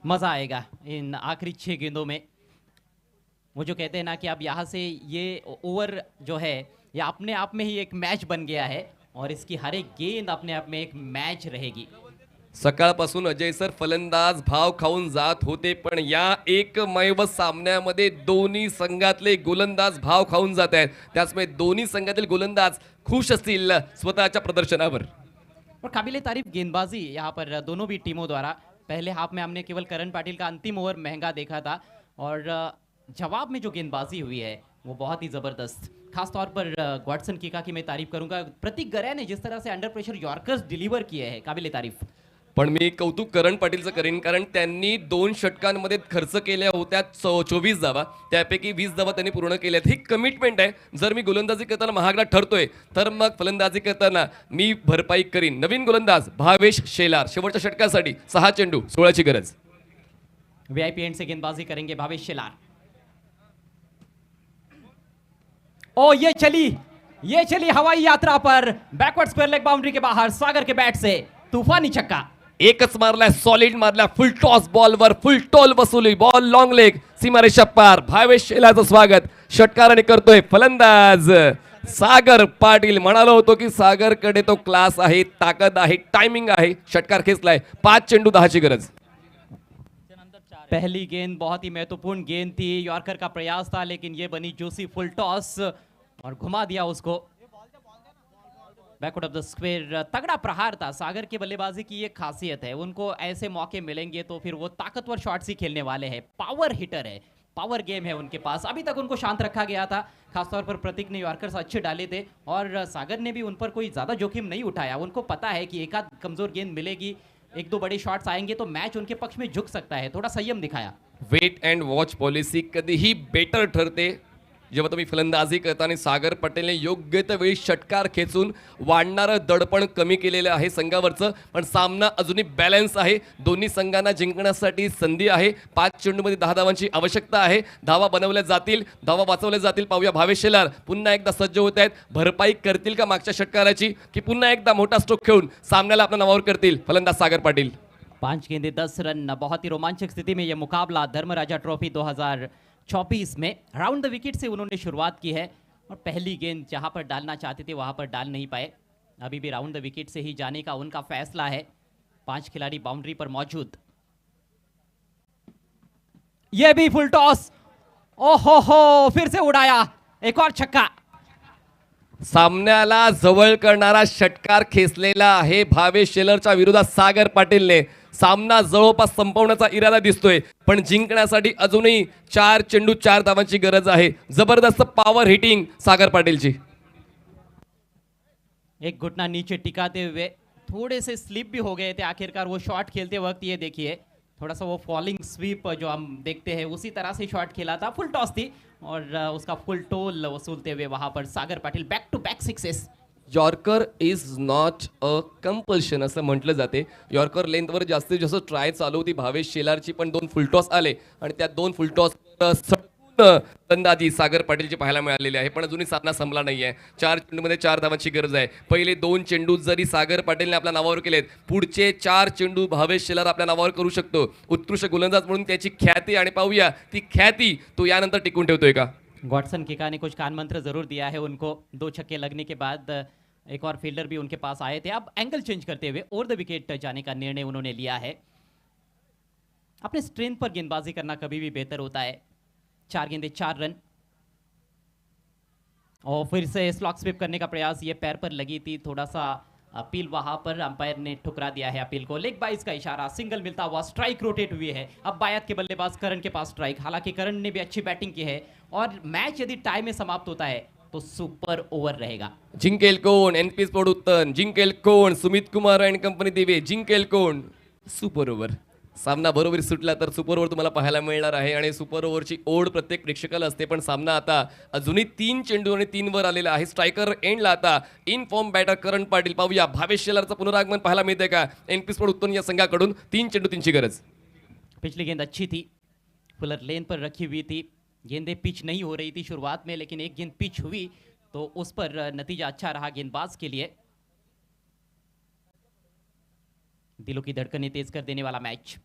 Speaker 2: मजा आएगा इन आखिरी 6 गेंदों में। वो जो कहते हैं ना कि अब यहाँ से ये ओवर जो है ये अपने आप में ही एक मैच बन गया है, और इसकी हर एक गेंद अपने आप में एक मैच रहेगी।
Speaker 3: सकाळपासून अजय सर फलंदाज भाव खाऊन जात होते, पण या एकमेव सामन्यामध्ये दोन्ही संघातले गोलंदाज भाव खाऊन जात आहेत। त्याचमुळे दोन्ही संघातील गोलंदाज खुश असतील स्वतःच्या प्रदर्शनावर।
Speaker 2: और काबिले तारीफ गेंदबाजी यहाँ पर दोनों भी टीमों द्वारा। पहले हाफ में हमने केवल करण पाटिल का अंतिम ओवर महंगा देखा था, और जवाब में जो गेंदबाजी हुई है वो बहुत ही जबरदस्त। खासतौर पर गॉडसन किका की मैं तारीफ करूंगा। प्रतीक गऱ्या ने जिस तरह से अंडर प्रेशर यॉर्कर्स डिलीवर किए हैं, काबिले तारीफ।
Speaker 3: पण मी कौतुक करण पाटीलचं करेन, कारण त्यांनी 2 षटकांमध्ये खर्च केल्या होत्या 24 धावा, त्यापैकी 20 धावा त्यांनी पूर्ण केल्यात। ही कमिटमेंट आहे। जर मी गोलंदाजी करताना महागडा ठरतोय तर मग फलंदाजी करताना मी भरपाई करीन। नवीन गोलंदाज भावेश शेलार, शेवटच्या षटकासाठी 6 चेंडू 16ची गरज।
Speaker 2: वीआईपी एंड से गेंदबाजी करेंगे भावेश शेलार। ओ ये चली हवाई यात्रा पर बैकवर्ड स्क्वायर लेग बाउंड्री के बाहर, सागर के बैट से तूफानी छक्का।
Speaker 3: एकच मारलाय, सॉलिड मारला, फुल टॉस बॉलवर, फुल टोल वसुली, बॉल लॉंग लेग, सीमारेषा पार. भावेश शेलाचं स्वागत षटकाराने करतोय फलंदाज सागर पाटील. म्हणालो होतो की सागरकडे तो क्लास आहे, ताकद आहे, टायमिंग आहे. षटकार खेचलाय. 5 चेंडू 10ची गरज.
Speaker 2: पहली गेंद बहुत ही महत्वपूर्ण गेंद थी, यॉर्कर का प्रयास था लेकिन ये बनी जूसी फुल टॉस और घुमा दिया उसको बैकवर्ड ऑफ द स्क्वायर. तगड़ा प्रहार था. सागर की बल्लेबाजी की ये खासियत है, उनको ऐसे मौके मिलेंगे तो फिर वो ताकतवर शॉट्स ही खेलने वाले हैं. पावर हिटर है, पावर गेम है उनके पास. अभी तक उनको शांत रखा गया था, खासतौर पर प्रतीक ने यॉर्कर्स अच्छे डाले थे और सागर ने भी उन पर कोई ज्यादा जोखिम नहीं उठाया. उनको पता है कि एक आध कमजोर गेंद मिलेगी, एक दो बड़े शॉट्स आएंगे तो मैच उनके पक्ष में झुक सकता है. थोडा संयम दिखाया.
Speaker 3: वेट अँड वॉच पॉलिसी कधीही बेटर ठरते जेव्हा तुम्ही फलंदाजी करता. आणि सागर पटेलने योग्य त्या वेळी षटकार खेचून वाढणारं दडपण कमी केलेलं आहे संघावरचं. पण सामना अजूनही बॅलन्स आहे. दोन्ही संघांना जिंकण्यासाठी संधी आहे. 5 चेंडूमध्ये 10 धावांची आवश्यकता आहे. धावा बनवल्या जातील, धावा वाचवल्या जातील. पाहूया भावेश शेलार पुन्हा एकदा सज्ज होत आहेत. भरपाई करतील का मागच्या षटकाराची, की पुन्हा एकदा मोठा स्ट्रोक खेळून सामन्याला आपल्या नावावर करतील फलंदाज सागर पाटील.
Speaker 2: 5 गेंदे 10 रन. बहुत ही रोमांचक स्थिति में ये मुकाबला धर्मराजा ट्रॉफी 2024 में राउंड द विकेट से उन्होंने शुरुआत की है और पहली गेंद जहां पर डालना चाहते थे वहां पर डाल नहीं पाए. अभी भी राउंड द विकेट से ही जाने का उनका फैसला है. 5 खिलाड़ी बाउंड्री पर मौजूद. ये भी फुल टॉस. ओहो, फिर से उड़ाया. एक और छक्का.
Speaker 3: सामन्याला जवळ करणारा षटकार खेचलेला आहे भावेश शेलरच्या विरोधात सागर पाटीलने. सामना जवळपास संपवण्याचा इरादा दिसतोय, पण जिंकण्यासाठी अजूनही 4 चेंडू 4 धावांची गरज आहे. जबरदस्त पॉवर हिटिंग सागर पाटीलची.
Speaker 2: एक घुटना नीचे टिकाते हुए थोड़े से स्लिप भी हो गए थे आखिरकार वो शॉट खेलते वक्त. ये देखिए थोड़ा सा वो फॉलिंग स्वीप जो हम देखते हैं उसी तरह से शॉट खेला था. फुल टॉस थी और उसका फुल टोल वसूलते हुए वहां पर Sagar Patil back to back sixes.
Speaker 3: Yorker is not a compulsion असं म्हटलं जाते. यॉर्कर लेंथवर जास्तीत जास्त ट्राय चालू होती भावेश शेलारची, पण 2 फुलटॉस आले आणि त्या 2 फुलटॉस फलंदाजी सागर पाटीलची पाहायला मिळालेली आहे. पण अजूनही सामना संपला नाहीये. 4 चेंडूमध्ये 4 धावांची गरज आहे. पहिले 2 चेंडू जरी सागर पाटीलने आपल्या नावावर केलेत, पुढचे 4 चेंडू भावेश शेलार आपल्या नावावर करू शकतो. उत्कृष्ट गोलंदाज म्हणून त्याची ख्याती, आणि पाहूया ती ख्याती तो यानंतर टिकून ठेवतोय का.
Speaker 2: गॉडसन किका ने कुछ कान मंत्र जरूर दिया है उनको. 2 छक्के लगने के बाद एक और फील्डर भी उनके पास आए थे. अब एंगल चेंज करते हुए ओवर द विकेट जाने का निर्णय उन्होंने लिया है. अपने स्ट्रेंथ पर गेंदबाजी करना कभी भी बेहतर होता है. 4 गेंदे 4 रन और फिर से स्लॉक स्वीप करने का प्रयास. ये पैर पर लगी थी, थोड़ा सा अपील वहां पर अंपायर ने ठुकरा दिया है अपील को. लेग बाइस का इशारा. सिंगल मिलता हुआ स्ट्राइक रोटेट हुई है. अब बायत के बल्लेबाज करण के पास स्ट्राइक. हालांकि करण ने भी अच्छी बैटिंग की है और मैच यदि टाई में समाप्त होता है तो सुपर ओवर रहेगा.
Speaker 3: जिंकेल कोण एनपी स्पोर्ट उत्तन, जिंकेल कोण सुमित कुमार अँड कंपनी दिवे, जिंकेल कोण सुपर ओव्हर. सामना बरोबर सुटला तर सुपर ओव्हर तुम्हाला पाहायला मिळणार आहे आणि सुपर ओव्हरची ओढ प्रत्येक प्रेक्षकाला असते. पण सामना आता अजूनही 3 चेंडू आणि 3 वर आलेला आहे. स्ट्रायकर एंडला आता इन फॉर्म बॅटर करण पाटील. पाहूया भावेश शेलारचं पुनरागमन पाहायला मिळते का एनपी स्पोर्ट उत्तन या संघाकडून. 3 चेंडू 3ची गरज.
Speaker 2: पिछली गेंद अच्छी थी, फुलर लेन पर रखी हुई थी. गेंदें पिच नहीं हो रही थी शुरुआत में, लेकिन एक गेंद पिच हुई तो उस पर नतीजा अच्छा रहा गेंदबाज के लिए. दिलों की धड़कनें तेज कर देने वाला मैच.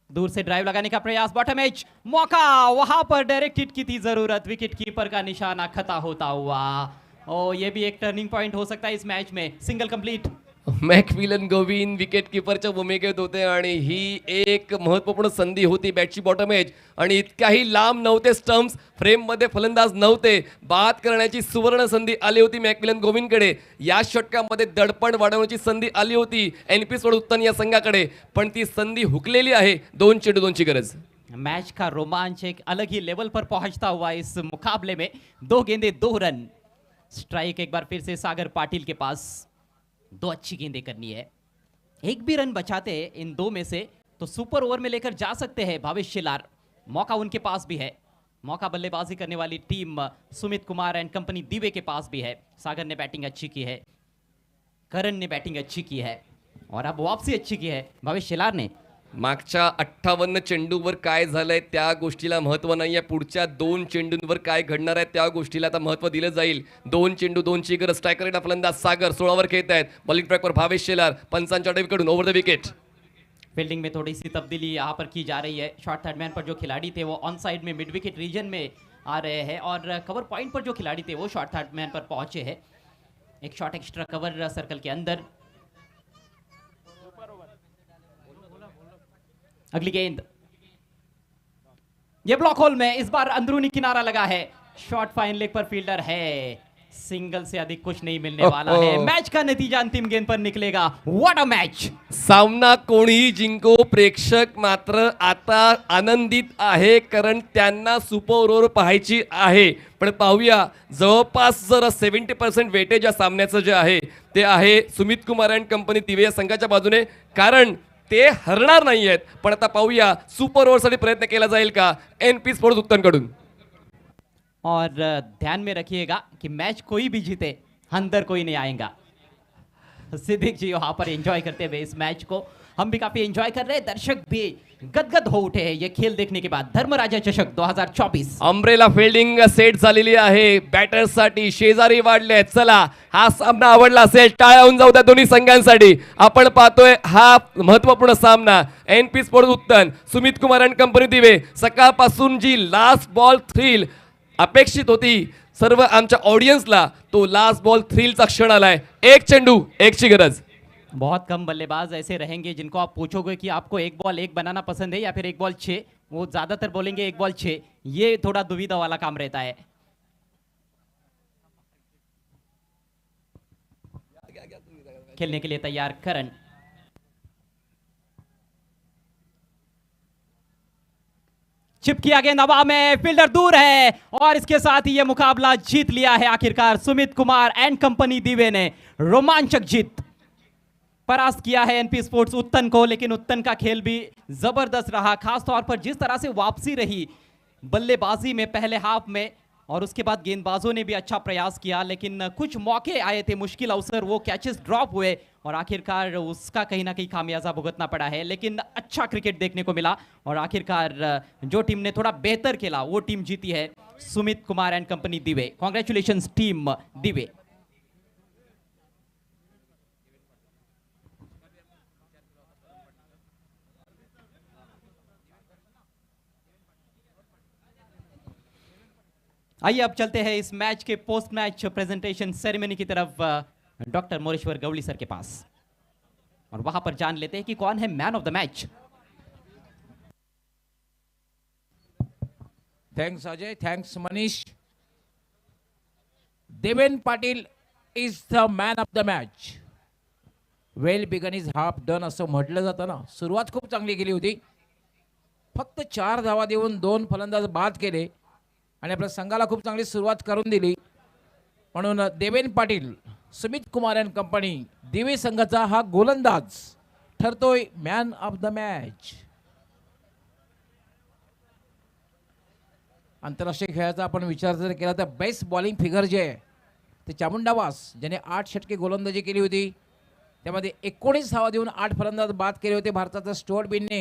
Speaker 2: दूर से ड्राइव लगाने का प्रयास. बॉटम एज मौका, वहां पर डायरेक्ट हिट की थी जरूरत. विकेट कीपर का निशाना खता होता हुआ. और ये भी एक टर्निंग पॉइंट हो सकता है इस मैच में. Single complete.
Speaker 3: McMillan Govind wicket किपरच्या भूमिकेत होते आणि ही एक महत्त्वपूर्ण संधी होती. बॅटची बॉटम एज आणि इतक्याही लांब नव्हते स्टम्प्स, फ्रेममध्ये फलंदाज नव्हते. बाद करण्याची सुवर्ण संधी आली होती मॅकमिलन गोविंदकडे. या षटकामध्ये दडपण वाढवण्याची संधी आली होती एनपी स्पोर्ट उत्तन या संघाकडे, पण ती संधी हुकलेली आहे. 2 चेंडू 2ची गरज.
Speaker 2: मैच का रोमांच एक अलग ही लेवल पर पहुंचता हुआ इस मुकाबले में. 2 गेंदे 2 रन. स्ट्राइक एक बार फिर से सागर पाटिल के पास. 2 अच्छी गेंदें करनी है. एक भी रन बचाते हैं इन 2 में से तो सुपर ओवर में लेकर जा सकते हैं भावेश शेलार. मौका उनके पास भी है. मौका बल्लेबाजी करने वाली team Sumit Kumar and company दिवे के पास भी है. सागर ने बैटिंग अच्छी की है, करण ने बैटिंग अच्छी की है और अब वापसी अच्छी की है भावेश शेलार ने.
Speaker 3: मागच्या 58 चेंडूवर काय झालंय त्या गोष्टीला महत्व नाहीये, पुढच्या 2 चेंडूंवर काय घडणार आहे त्या गोष्टीला आता महत्व दिलं जाईल. 2 चेंडू 2ची गरज. स्ट्रायकर रेट फलंदाज सागर 16वर खेळत आहेत. बॉलिंग ट्रॅकवर भावेश शेलार पंचांच्या डावीकडून ओव्हर द विकेट.
Speaker 2: फील्डिंग में थोड़ी सी तब्दीली यहाँ पर की जा रही है. शॉर्ट थर्ड मैन पर जो खिलाड़ी थे वो ऑन साइड में मिड विकेट रीजन में आ रहे हैं और कवर पॉइंट पर जो खिलाड़ी थे वो शॉर्ट थर्ड मैन पर पहुंचे हैं. एक शॉट एक्स्ट्रा कवर सर्कल के अंदर. अगली गेंद ये ब्लॉक होल में, इस बार अंदरूनी किनारा लगा है. शॉट फाइन लेग पर फील्डर है. सिंगल से अधिक कुछ नहीं मिलने वाला है. मैच का नतीजा अंतिम गेंद पर निकलेगा. What a match.
Speaker 3: सामना कोणीही जिंको, प्रेक्षक मात्र आता आनंदित आहे कारण त्यांना सुपर ओव्हर पाहायची आहे. पण पाहूया जवळपास जर 70% वेटेज या सामन्याचं जे आहे ते आहे सुमित कुमार अँड कंपनी दिवे या संघाच्या बाजूने, कारण ते हरणार नाही आहेत. पण आता पाहूया सुपर ओव्हरसाठी प्रयत्न केला जाईल का NP स्पोर्ट्स उत्तनकडून.
Speaker 2: और ध्यान में रखिएगा कि मैच कोई भी जीते अंदर कोई नहीं आएगा. सिद्दीक जी यहाँ पर एंजॉय करते हुए इस मैच को, हम भी काफी एंजॉय कर रहे हैं. दर्शक भी गदगद हो उठे हैं ये खेल देखने के बाद. धर्मराजा चषक 2024.
Speaker 3: अम्ब्रेला फिल्डिंग सेट झालेली आहे. बॅटर्ससाठी शेजारी वाढले. चला हा सामना आवडला असेल टाळ्या होऊन जाऊ द्या दोन्ही संघांसाठी. आपण पाहतोय हा महत्वपूर्ण सामना. NP sports Uttan Sumit Kumar and company दिवे. सकाळपासून जी लास्ट बॉल थ्रिल अपेक्षित होती सर्व आमच्या ऑडियन्सला, तो लास्ट बॉल थ्रिलचा क्षण आलाय. 1 चेंडू 1ची गरज.
Speaker 2: बहुत कम बल्लेबाज ऐसे रहेंगे जिनको आप पूछोगे कि आपको 1 बॉल 1 बनाना पसंद है या फिर 1 बॉल 6. वो ज्यादातर बोलेंगे 1 बॉल 6. ये थोड़ा दुविधा वाला काम रहता है. खेलने के लिए तैयार करण. चिप किया गेंद हवा में, फील्डर दूर है और इसके साथ ही यह मुकाबला जीत लिया है आखिरकार सुमित कुमार एंड कंपनी दिवे ने. रोमांचक जीत, परास्त किया है NP स्पोर्ट्स उत्तन को. लेकिन उत्तन का खेल भी जबरदस्त रहा, खास तौर पर जिस तरह से वापसी रही बल्लेबाजी में पहले हाफ में, और उसके बाद गेंदबाजों ने भी अच्छा प्रयास किया. लेकिन कुछ मौके आए थे, मुश्किल अवसर, वो कैचेस ड्रॉप हुए और आखिरकार उसका कहीं ना कहीं खामियाजा भुगतना पड़ा है. लेकिन अच्छा क्रिकेट देखने को मिला और आखिरकार जो टीम ने थोड़ा बेहतर खेला वो टीम जीती है सुमित कुमार एंड कंपनी दिवे. कॉन्ग्रेचुलेशंस टीम दिवे. आइए अब चलते हैं इस मैच के पोस्ट मैच प्रेजेंटेशन सेरेमनी की तरफ डॉक्टर मोरेश्वर गवली सर के पास, और वहां पर जान लेते हैं कि कौन है man of the match.
Speaker 4: Thanks Ajay, thanks Manish. Deven Patil is the man of the match. Well begun is half done असं म्हटलं जातं ना. सुरुवात खूप चांगली केली होती, फक्त 4 धावा देऊन 2 फलंदाज बाद केले आणि आपल्या संघाला खूप चांगली सुरुवात करून दिली. म्हणून देवेन पाटील सुमित कुमार अँड कंपनी दिवे संघाचा हा गोलंदाज ठरतोय मॅन ऑफ द मॅच. आंतरराष्ट्रीय खेळाचा आपण विचार जर केला तर बेस्ट बॉलिंग फिगर जे आहे ते चामुंडा वास, ज्याने 8 षटके गोलंदाजी केली होती, त्यामध्ये 19 धावा देऊन 8 फलंदाज बाद केले होते. भारताचा स्टुअर्ट बिनने